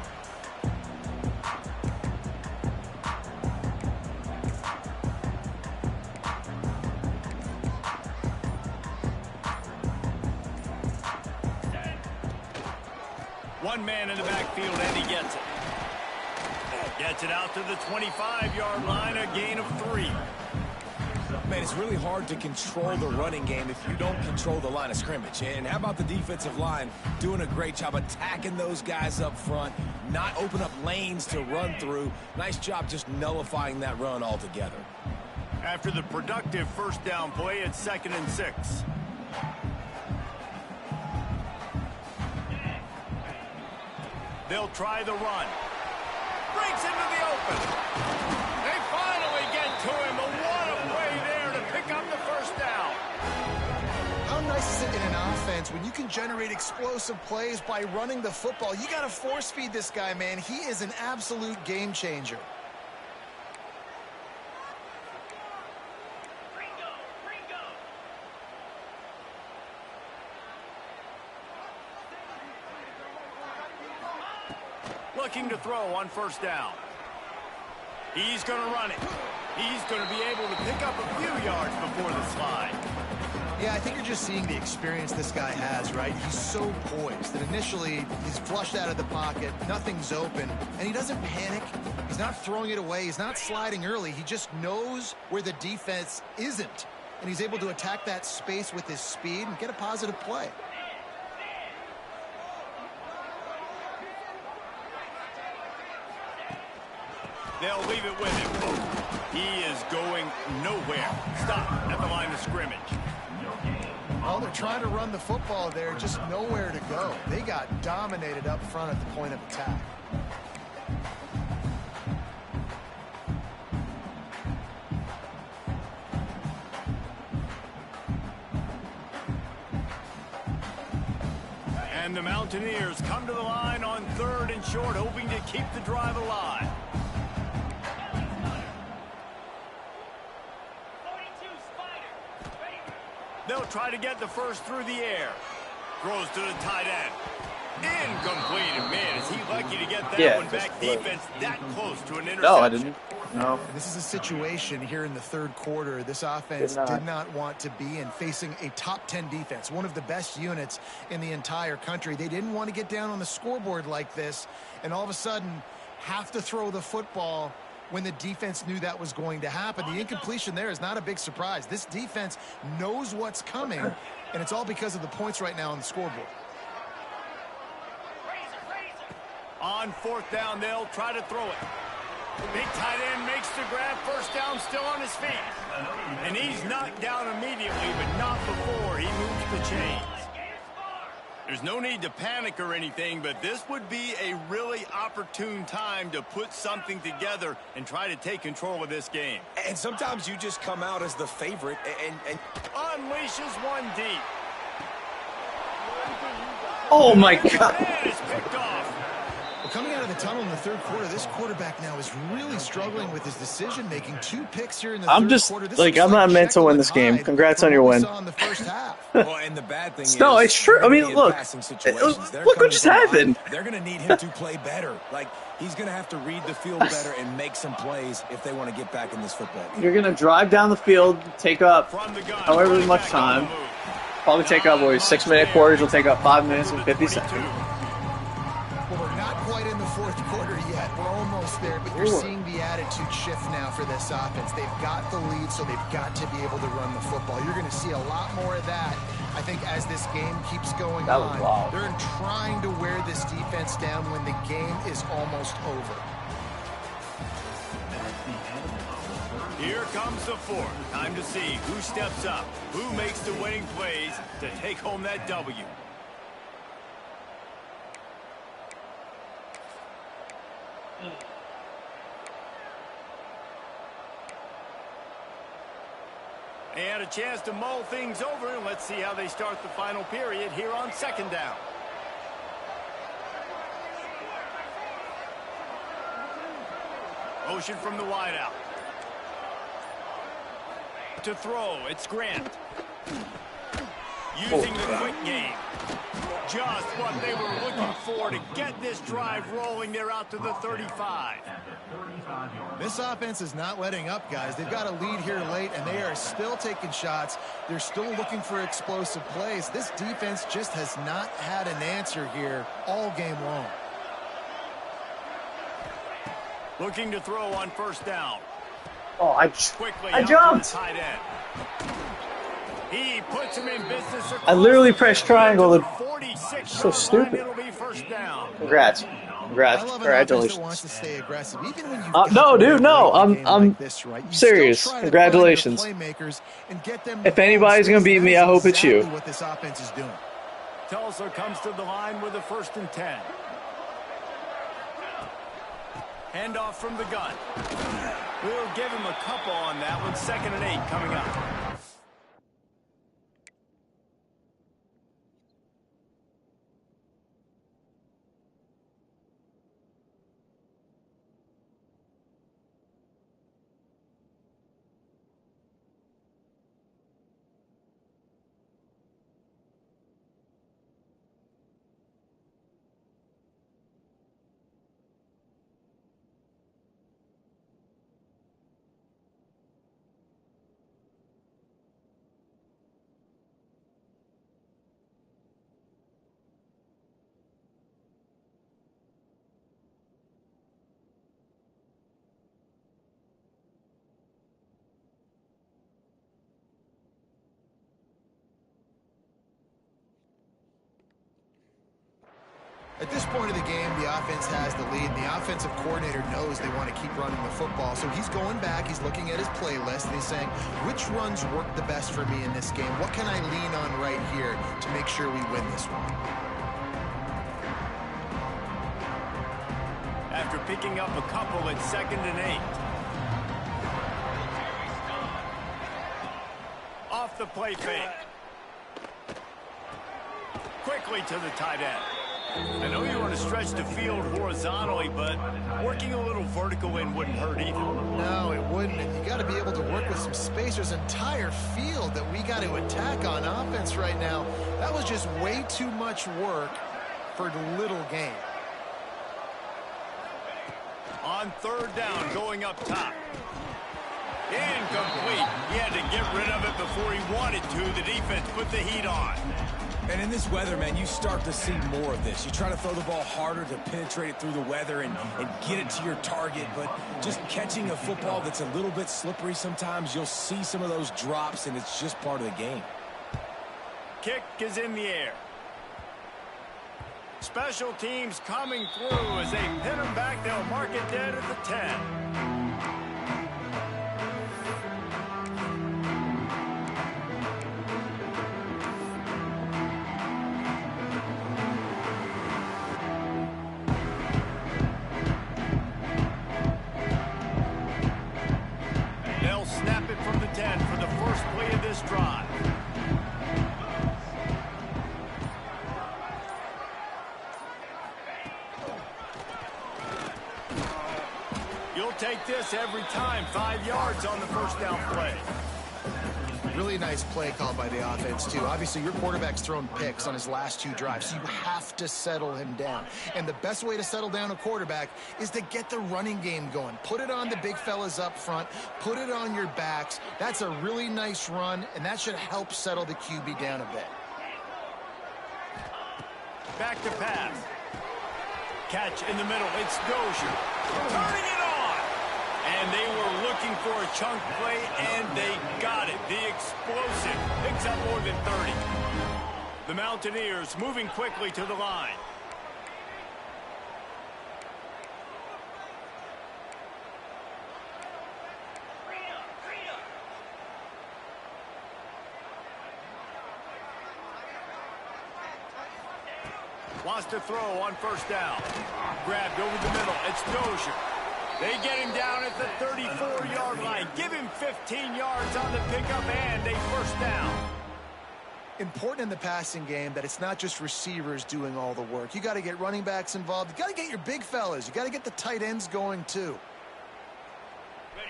One man in the backfield, and he gets it. Gets it out to the 25-yard line, a gain of 3. Man, it's really hard to control the running game if you don't control the line of scrimmage. And how about the defensive line doing a great job attacking those guys up front, not open up lanes to run through. Nice job just nullifying that run altogether. After the productive first down play, it's 2nd and 6. They'll try the run. Breaks into the open. They finally get to him. But what a play there to pick up the first down. How nice is it in an offense when you can generate explosive plays by running the football? You got to force feed this guy, man. He is an absolute game changer. Looking to throw on first down. He's going to run it. He's going to be able to pick up a few yards before the slide. Yeah, I think you're just seeing the experience this guy has, right? He's so poised that initially he's flushed out of the pocket, nothing's open, and he doesn't panic. He's not throwing it away. He's not sliding early. He just knows where the defense isn't, and he's able to attack that space with his speed and get a positive play. They'll leave it with him. He is going nowhere. Stop at the line of scrimmage. Well, Well, they're trying to run the football there, just nowhere to go. They got dominated up front at the point of attack. And the Mountaineers come to the line on 3rd and short, hoping to keep the drive alive. They'll try to get the first through the air. Throws to the tight end. Incomplete. And man, is he lucky to get that one back. Defense that close to an interception. No, I didn't. No. This is a situation here in the 3rd quarter this offense did not want to be in, facing a top 10 defense, one of the best units in the entire country. They didn't want to get down on the scoreboard like this and all of a sudden have to throw the football when the defense knew that was going to happen. The incompletion there is not a big surprise. This defense knows what's coming, and it's all because of the points right now on the scoreboard. On 4th down, they'll try to throw it. Big tight end makes the grab. First down, still on his feet. And he's knocked down immediately, but not before he moves the chains. There's no need to panic or anything, but this would be a really opportune time to put something together and try to take control of this game. And sometimes you just come out as the favorite and unleashes one deep. Oh, my God. And it's picked off. Well, coming out of the tunnel in the 3rd quarter, this quarterback now is really struggling with his decision-making. 2 picks here in the 3rd quarter. I'm not meant to win this game. Congrats on your win. In the first half. Well, and the bad thing is, no, it's true. I mean, look what just happened. They're going to need him to play better. Like, he's going to have to read the field better and make some plays if they want to get back in this football game. You're going to drive down the field, take up however much time. Probably take up, 6-minute quarters will take up 5 minutes and 50 seconds. Well, we're not quite in the 4th quarter yet. We're almost there, but you're seeing the attitude shift now for this offense. They've got the lead, so they've got to be able to run the football. You're going to see a lot more of that, I think, as this game keeps going on. Wow. They're trying to wear this defense down when the game is almost over. Here comes the 4th. Time to see who steps up, who makes the winning plays to take home that W. And a chance to mull things over. Let's see how they start the final period here on 2nd down. Motion from the wideout. To throw, it's Grant. Using the quick game. Just what they were looking for to get this drive rolling. They're out to the 35. This offense is not letting up, guys. They've got a lead here late, and they are still taking shots. They're still looking for explosive plays. This defense just has not had an answer here all game long. Looking to throw on 1st down. Oh, I jumped. Tight end. He puts him in business. I literally pressed triangle. So stupid. It'll be 1st down. Congrats. Congratulations. Wants to stay aggressive. Even when no, dude, no. I'm serious. Congratulations. If anybody's going to beat me, I hope it's you. What this offense is doing. Tulsa comes to the line with a 1st and 10. Handoff from the gun. We'll give him a couple on that one. 2nd and 8 coming up. At this point of the game, the offense has the lead. The offensive coordinator knows they want to keep running the football. So he's going back, he's looking at his playlist, and he's saying, which runs work the best for me in this game? What can I lean on right here to make sure we win this one? After picking up a couple at 2nd and 8. Off the play fake. Quickly to the tight end. I know you want to stretch the field horizontally, but working a little vertical in wouldn't hurt either. No, it wouldn't. And you got to be able to work with some space. There's an entire field that we got to attack on offense right now. That was just way too much work for little gain. On 3rd down, going up top. Incomplete. He had to get rid of it before he wanted to. The defense put the heat on. And in this weather, man, you start to see more of this. You try to throw the ball harder to penetrate it through the weather and get it to your target, but just catching a football that's a little bit slippery sometimes, you'll see some of those drops, and it's just part of the game. Kick is in the air. Special teams coming through as they pin him back. They'll mark it dead at the 10. They'll snap it from the 10 for the first play of this drive. You'll take this every time. 5 yards on the first down play. Really nice play call by the offense, too. Obviously, your quarterback's thrown picks on his last 2 drives, so you have to settle him down. And the best way to settle down a quarterback is to get the running game going. Put it on the big fellas up front. Put it on your backs. That's a really nice run, and that should help settle the QB down a bit. Back to pass. Catch in the middle. It's Dozier. Turning it on. And they were looking for a chunk play, and they got it. The explosive picks up more than 30. The Mountaineers moving quickly to the line. Wants to throw on first down. Grabbed over the middle. It's Dozier. They get him down at the 34-yard line. Give him 15 yards on the pickup and a first down. Important in the passing game that it's not just receivers doing all the work. You got to get running backs involved. You got to get your big fellas. You got to get the tight ends going too.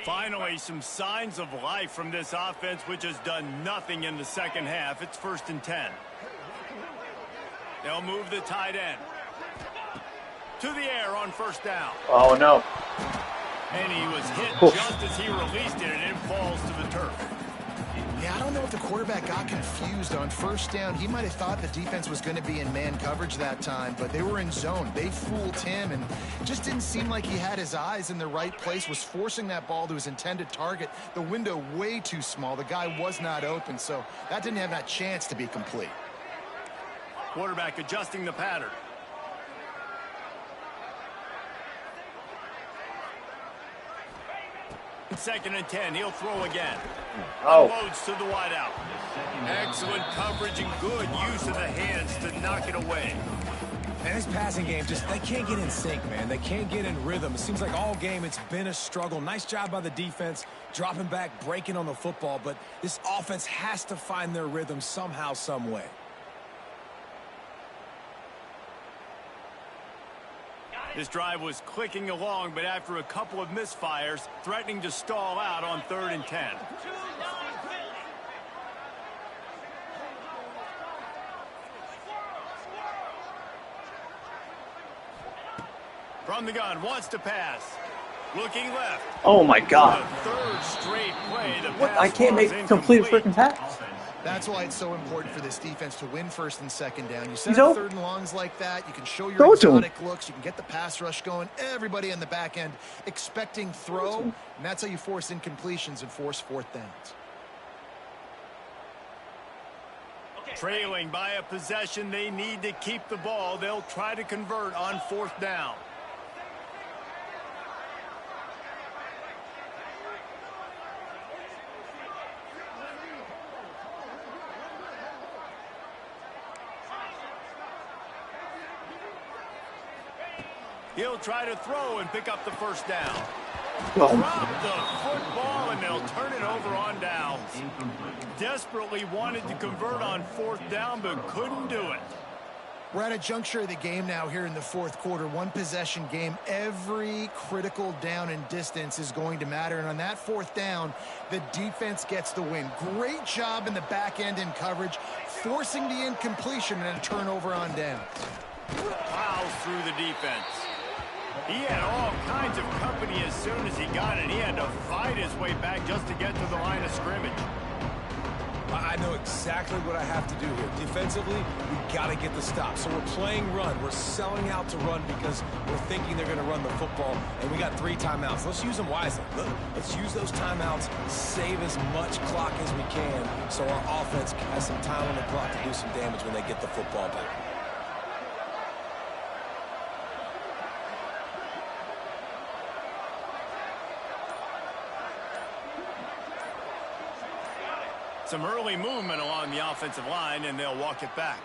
Finally, some signs of life from this offense, which has done nothing in the second half. It's 1st and 10. They'll move the tight end to the air on first down. Oh, no. And he was hit just as he released it, and it falls to the turf. Yeah, I don't know if the quarterback got confused on first down. He might have thought the defense was going to be in man coverage that time, but they were in zone. They fooled him, and just didn't seem like he had his eyes in the right place, was forcing that ball to his intended target. The window way too small. The guy was not open, so that didn't have that chance to be complete. Quarterback adjusting the pattern. Second and 10. He'll throw again. Unloads to the wideout. Excellent coverage and good use of the hands to knock it away. And this passing game, they can't get in sync, man. They can't get in rhythm. It seems like all game it's been a struggle. Nice job by the defense, dropping back, breaking on the football. But this offense has to find their rhythm somehow, some way. This drive was clicking along, but after a couple of misfires, threatening to stall out on 3rd and 10. From the gun, wants to pass. Looking left. Oh, my God. The 3rd straight play. The What? pass I can't was make complete incomplete. freaking pass. That's why it's so important for this defense to win 1st and 2nd down. You set He's up open. 3rd and longs like that. You can show your Throw it to him. exotic looks. You can get the pass rush going. Everybody in the back end expecting throw. And that's how you force incompletions and force 4th downs. Trailing by a possession, they need to keep the ball. They'll try to convert on 4th down. He'll try to throw and pick up the 1st down. Drop the football, and they'll turn it over on downs. Desperately wanted to convert on 4th down, but couldn't do it. We're at a juncture of the game now here in the 4th quarter. One possession game. Every critical down and distance is going to matter. And on that 4th down, the defense gets the win. Great job in the back end in coverage, forcing the incompletion and a turnover on down. Plows through the defense. He had all kinds of company as soon as he got it. He had to fight his way back just to get to the line of scrimmage. I know exactly what I have to do here. Defensively, we got to get the stop. So we're playing run. We're selling out to run because we're thinking they're going to run the football, and we got 3 timeouts. Let's use them wisely. Let's use those timeouts, save as much clock as we can so our offense has some time on the clock to do some damage when they get the football back. Some early movement along the offensive line, and they'll walk it back.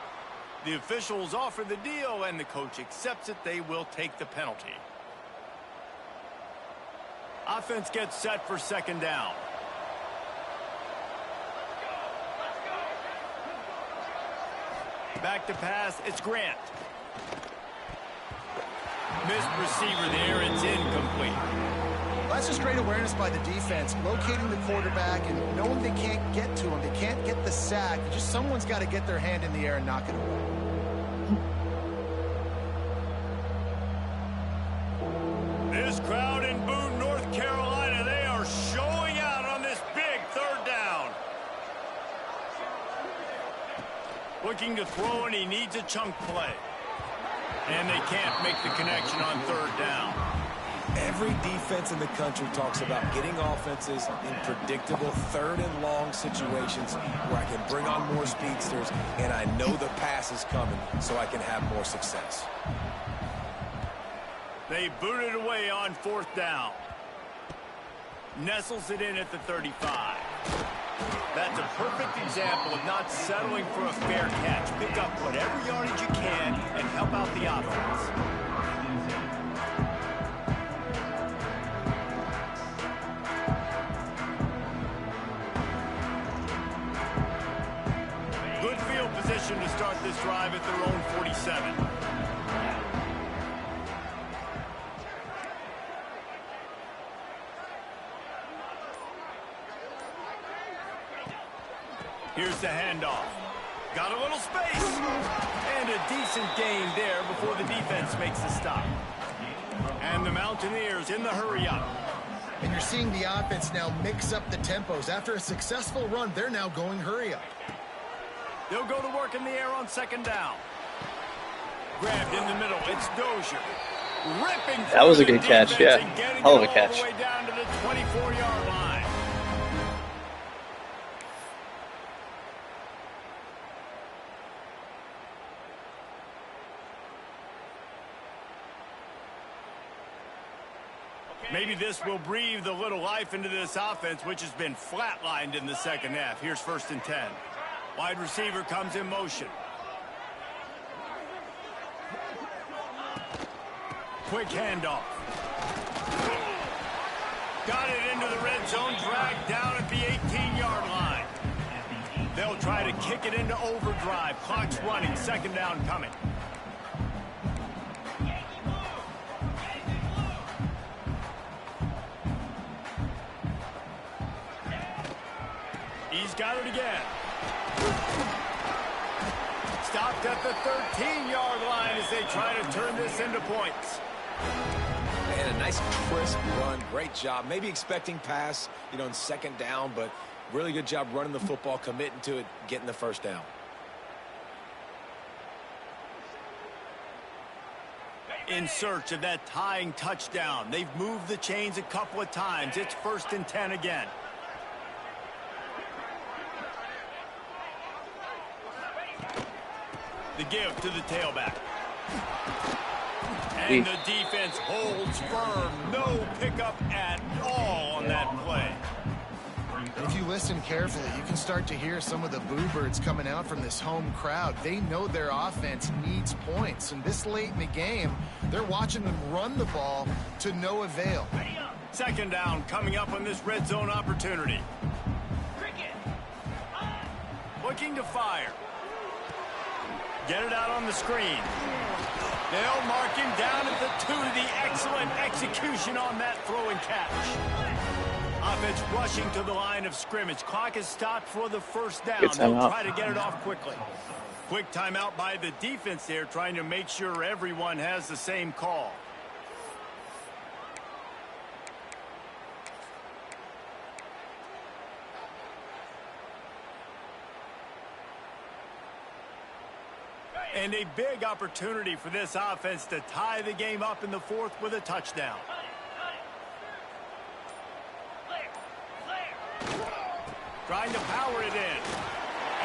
The officials offer the deal, and the coach accepts it. They will take the penalty. Offense gets set for 2nd down. Back to pass. It's Grant. Missed receiver there. It's incomplete. That's just great awareness by the defense, locating the quarterback and knowing they can't get to him. They can't get the sack. Just someone's got to get their hand in the air and knock it away. This crowd in Boone, North Carolina, they are showing out on this big 3rd down. Looking to throw, and he needs a chunk play. And they can't make the connection on 3rd down. Every defense in the country talks about getting offenses in predictable 3rd and long situations where I can bring on more speedsters and I know the pass is coming so I can have more success. They boot it away on 4th down. Nestles it in at the 35. That's a perfect example of not settling for a fair catch. Pick up whatever yardage you can and help out the offense. Position to start this drive at their own 47. Here's the handoff. Got a little space. And a decent gain there before the defense makes the stop. And the Mountaineers in the hurry up. And you're seeing the offense now mix up the tempos. After a successful run, they're now going hurry up. They'll go to work in the air on 2nd down. Grabbed in the middle. It's Dozier. Ripping. That was a good catch, yeah. Hell of a catch. All the way down to the 24-yard line. Maybe this will breathe a little life into this offense, which has been flatlined in the 2nd half. Here's 1st and 10. Wide receiver comes in motion. Quick handoff. Got it into the red zone, dragged down at the 18-yard line. They'll try to kick it into overdrive. Clock's running, 2nd down coming. He's got it again. Stopped at the 13-yard line as they try to turn this into points. And a nice crisp run. Great job. Maybe expecting pass, in 2nd down, but really good job running the football, committing to it, getting the 1st down. In search of that tying touchdown. They've moved the chains a couple of times. It's 1st and 10 again. The give to the tailback. And the defense holds firm. No pickup at all on that play. If you listen carefully, you can start to hear some of the boo birds coming out from this home crowd. They know their offense needs points, and this late in the game, they're watching them run the ball to no avail. Second down coming up on this red zone opportunity. Looking to fire. Get it out on the screen. They'll mark him down at the 2 to the excellent execution on that throw and catch. Offense rushing to the line of scrimmage. Clock is stopped for the first down. They'll try to get it off quickly. Quick timeout by the defense there, trying to make sure everyone has the same call. And a big opportunity for this offense to tie the game up in the fourth with a touchdown. Trying to power it in.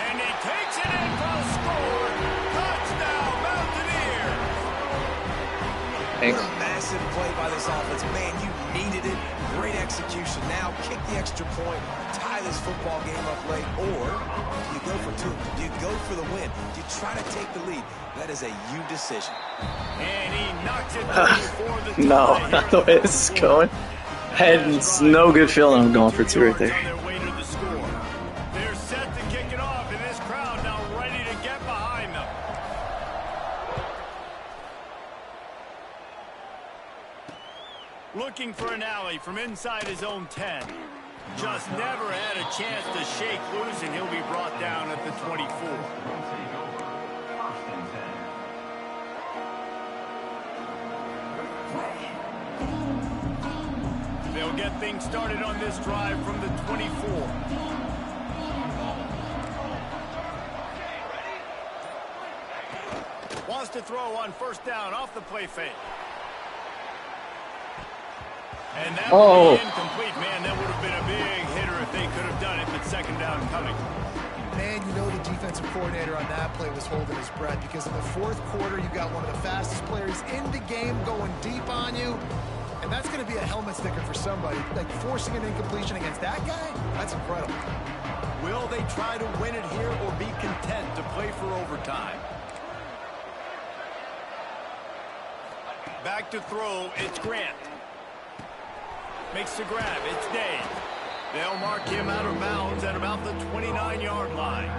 And he takes it in for a score. Touchdown, Mountaineers. What a massive play by this offense. Man, you needed it. Great execution. Now kick the extra point, tie this football game up late, or do you go for 2? Do you go for the win? Do you try to take the lead? That is a you decision. And he knocks it through for the tie. No, not the way this is going. I had no good feeling I'm going for 2 right there. They're set to kick it off, and this crowd now ready to get behind them. Looking for an alley from inside his own 10. Just never had a chance to shake loose, and he'll be brought down at the 24. They'll get things started on this drive from the 24. Wants to throw on first down off the play fake. And that would be incomplete, man. That would have been a big hitter if they could have done it, but second down coming. Man, you know the defensive coordinator on that play was holding his breath, because in the fourth quarter, you got one of the fastest players in the game going deep on you. And that's going to be a helmet sticker for somebody. Like, forcing an incompletion against that guy, that's incredible. Will they try to win it here or be content to play for overtime? Back to throw, it's Grant. Makes the grab, it's Dave. They'll mark him out of bounds at about the 29-yard line.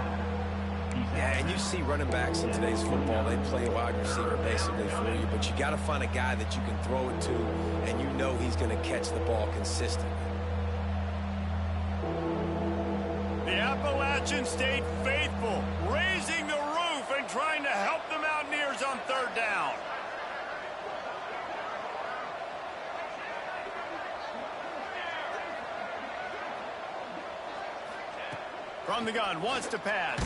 Yeah, and you see running backs in today's football, they play wide receiver basically for you, but you got to find a guy that you can throw it to, and you know he's going to catch the ball consistently. The Appalachians stayed faithful, raising the roof and trying to help the Mountaineers on third down. From the gun, wants to pass.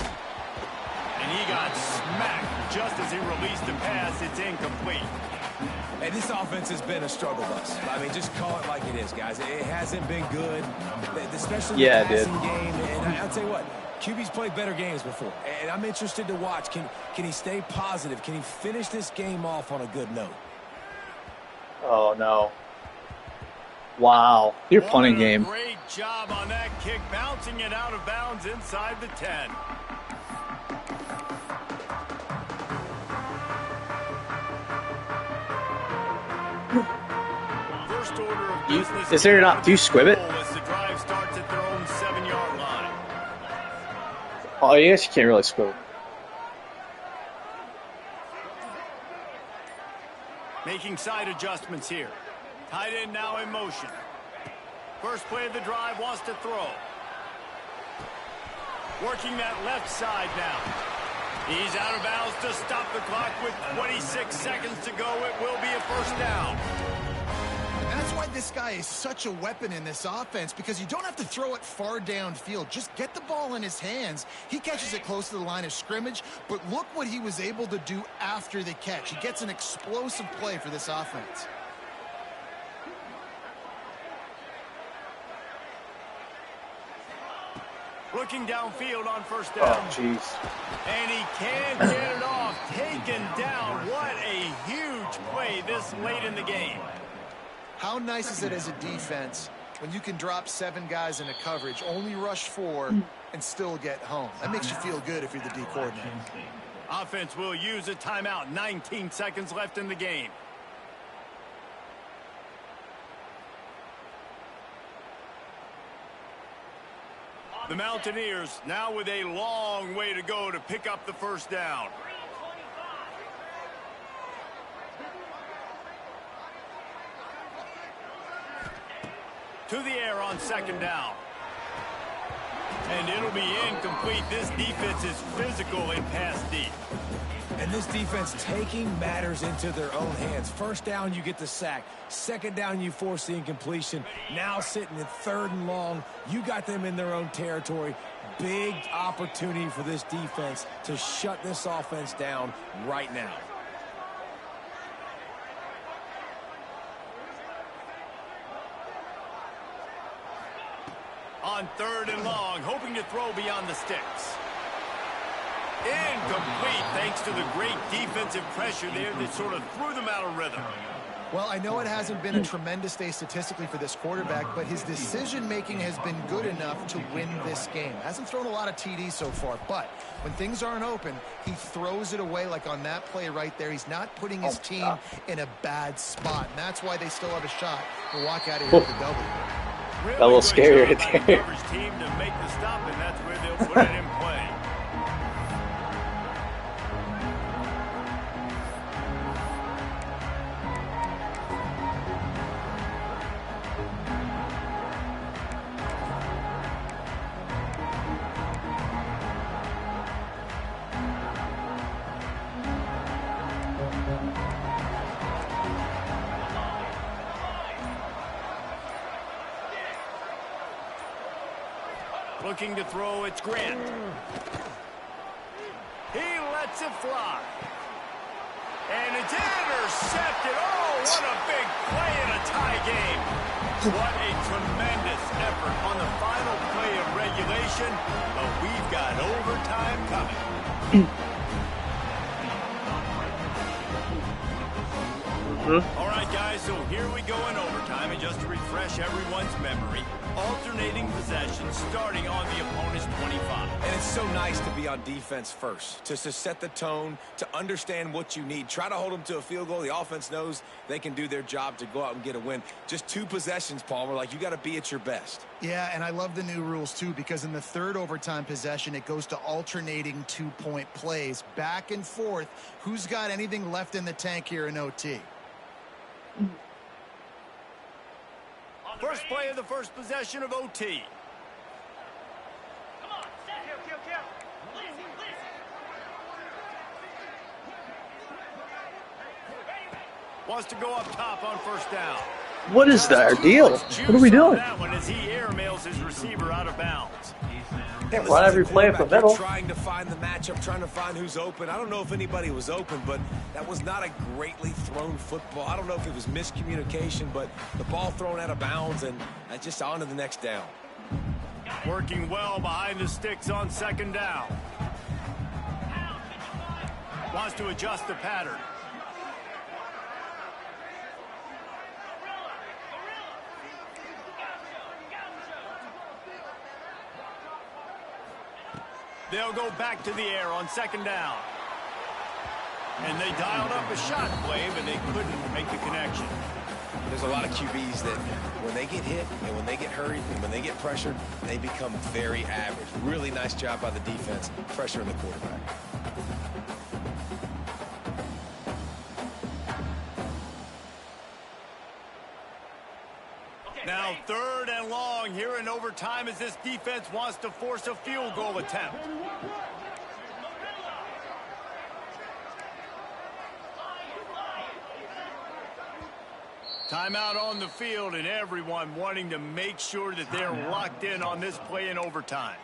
And he got smacked just as he released the pass. It's incomplete. And this offense has been a struggle bus. I mean, just call it like it is, guys. It hasn't been good, especially in the passing game. And I'll tell you what, QB's played better games before. And I'm interested to watch. Can he stay positive? Can he finish this game off on a good note? Oh, no. Wow. Your punting game. Great job on that kick, bouncing it out of bounds inside the 10. First order of business. Is there not? Do you squib it? As the drive starts at their own 7-yard line. Oh, I guess you can't really squib it. Making side adjustments here. Tight end now in motion. First play of the drive, wants to throw. Working that left side now. He's out of bounds to stop the clock with 26 seconds to go. It will be a first down. And that's why this guy is such a weapon in this offense, because you don't have to throw it far downfield. Just get the ball in his hands. He catches it close to the line of scrimmage, but look what he was able to do after the catch. He gets an explosive play for this offense. Looking downfield on first down. Oh, jeez. And he can't get it off. Taken down. What a huge play this late in the game. How nice is it as a defense when you can drop 7 guys in a coverage, only rush 4, and still get home? That makes you feel good if you're the D coordinator. Offense will use a timeout. 19 seconds left in the game. The Mountaineers now with a long way to go to pick up the first down. To the air on second down. And it'll be incomplete. This defense is physical and pass deep. And this defense taking matters into their own hands. First down, you get the sack. Second down, you force the incompletion. Now sitting at third and long, you got them in their own territory. Big opportunity for this defense to shut this offense down right now. On third and long, hoping to throw beyond the sticks. Incomplete, thanks to the great defensive pressure there that sort of threw them out of rhythm. Well, I know it hasn't been a tremendous day statistically for this quarterback, but his decision-making has been good enough to win this game. Hasn't thrown a lot of TDs so far, but when things aren't open, he throws it away like on that play right there. He's not putting his team in a bad spot, and that's why they still have a shot to walk out of here with a W. Really A little scary good right job by the there. coverage team to make the stop, and that's where they'll put it in play. Looking to throw, it's Grant. He lets it fly. And it's intercepted. Oh, what a big play in a tie game. What a tremendous effort on the final play of regulation. But we've got overtime coming. All right, guys, so here we go in overtime. And just to refresh everyone's memory, alternating possession starting on the opponent's 25. And it's so nice to be on defense first, to set the tone, to understand what you need. Try to hold them to a field goal. The offense knows they can do their job to go out and get a win. Just 2 possessions, Palmer. Like, you got to be at your best. Yeah, and I love the new rules, too, because in the third overtime possession, it goes to alternating 2-point plays. Back and forth. Who's got anything left in the tank here in OT? First play of the first possession of OT. Come on, wants to go up top on first down. What is our deal? What are we doing? That one as he airmails his receiver out of bounds. Can't run every play up the middle. Trying to find the matchup, trying to find who's open. I don't know if anybody was open, but that was not a greatly thrown football. I don't know if it was miscommunication, but the ball thrown out of bounds and just on to the next down. Working well behind the sticks on second down. Wants to adjust the pattern. They'll go back to the air on second down. And they dialed up a shot play, but they couldn't make the connection. There's a lot of QBs that when they get hit and when they get hurried and when they get pressured, they become very average. Really nice job by the defense, pressuring the quarterback. Now third and long here in overtime as this defense wants to force a field goal attempt. Timeout on the field and everyone wanting to make sure that they're locked in on this play in overtime.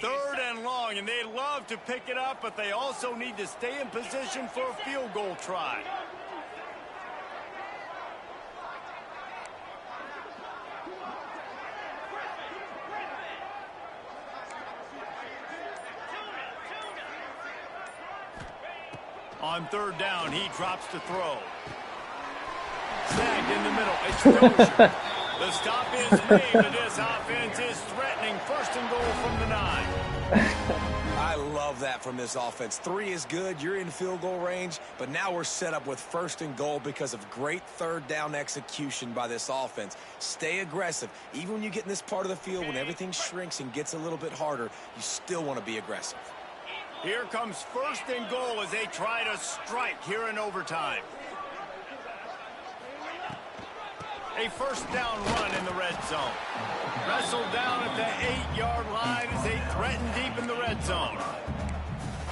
3rd and long, and they love to pick it up, but they also need to stay in position for a field goal try. On 3rd down, he drops to throw. Snagged in the middle. It's Dozier. The stop is made, but this offense is threatening 1st and goal from the 9. I love that from this offense. 3 is good. You're in field goal range, but now we're set up with 1st and goal because of great 3rd down execution by this offense. Stay aggressive. Even when you get in this part of the field, when everything shrinks and gets a little bit harder, you still want to be aggressive. Here comes 1st and goal as they try to strike here in overtime. A 1st down run in the red zone. Wrestled down at the 8-yard line as they threaten deep in the red zone.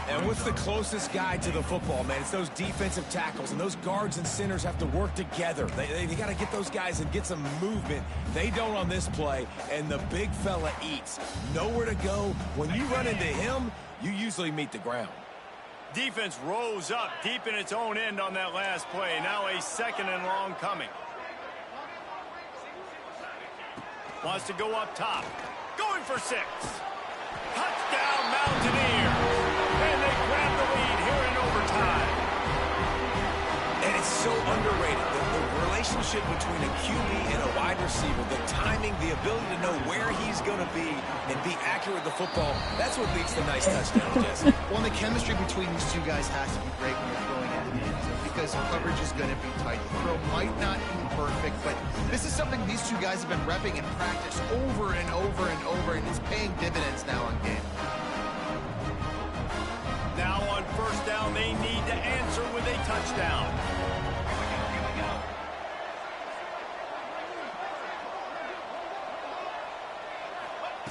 And what's the closest guy to the football, man? It's those defensive tackles, and those guards and centers have to work together. They got to get those guys and get some movement. They don't on this play, and the big fella eats. Nowhere to go. When you run into him, you usually meet the ground. Defense rose up deep in its own end on that last play. Now a 2nd and long coming. Wants to go up top. Going for 6. Touchdown, Mountaineers. And they grab the lead here in overtime. And it's so underrated. The relationship between a QB and a wide receiver, the timing, the ability to know where he's going to be and be accurate with the football, that's what leads to nice touchdowns, Jesse. Well, the chemistry between these two guys has to be great when you're throwing into the end zone because coverage is going to be tight. The throw might not be perfect, but this is something these two guys have been repping in practice over and over and over, and it's paying dividends now on game. Now on 1st down, they need to answer with a touchdown.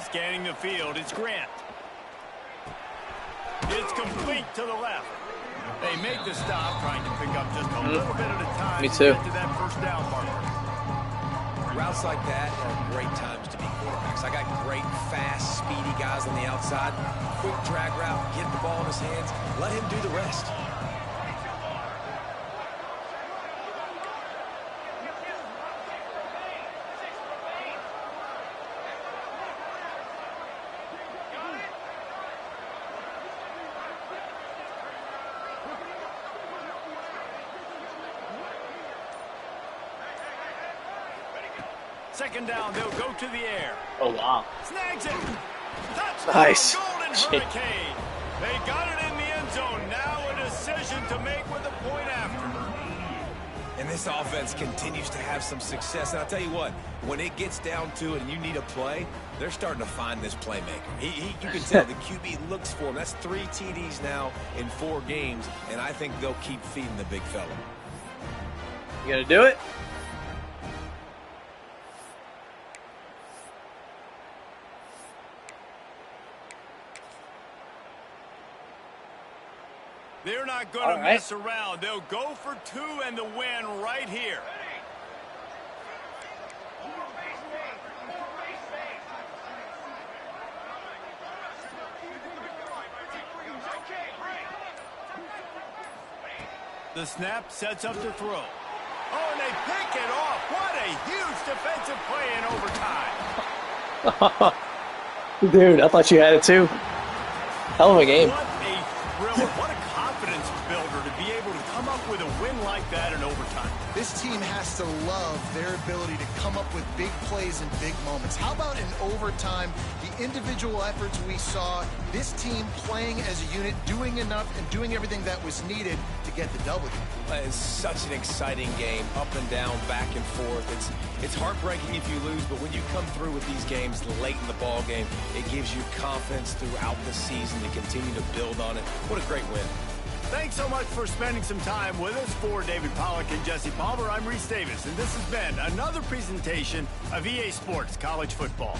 Scanning the field, it's Grant. It's complete to the left. They make the stop, trying to pick up just a little bit at a time. Me too. To get to that 1st down marker. Routes like that are great times to be quarterbacks. I got great, fast, speedy guys on the outside. Quick drag route, get the ball in his hands, let him do the rest. Second down, they'll go to the air. Oh, wow. Snags it. Touchdown, Nice. Golden Hurricane. They got it in the end zone. Now a decision to make with a point after. And this offense continues to have some success. And I'll tell you what, when it gets down to it and you need a play, they're starting to find this playmaker. You can tell the QB looks for him. That's 3 TDs now in 4 games, and I think they'll keep feeding the big fella. You gonna do it? They're not going to mess around. They'll go for 2 and the win right here. The snap sets up to throw. Oh, and they pick it off. What a huge defensive play in overtime. Dude, I thought you had it too. Hell of a game. What a thriller. What a confidence builder to be able to come up with a win like that in overtime. This team has to love their ability to come up with big plays in big moments. How about in overtime, the individual efforts we saw, this team playing as a unit, doing enough and doing everything that was needed to get the W. It's such an exciting game, up and down, back and forth. It's heartbreaking if you lose, but when you come through with these games late in the ball game, it gives you confidence throughout the season to continue to build on it. What a great win. Thanks so much for spending some time with us. For David Pollack and Jesse Palmer, I'm Reese Davis, and this has been another presentation of EA Sports College Football.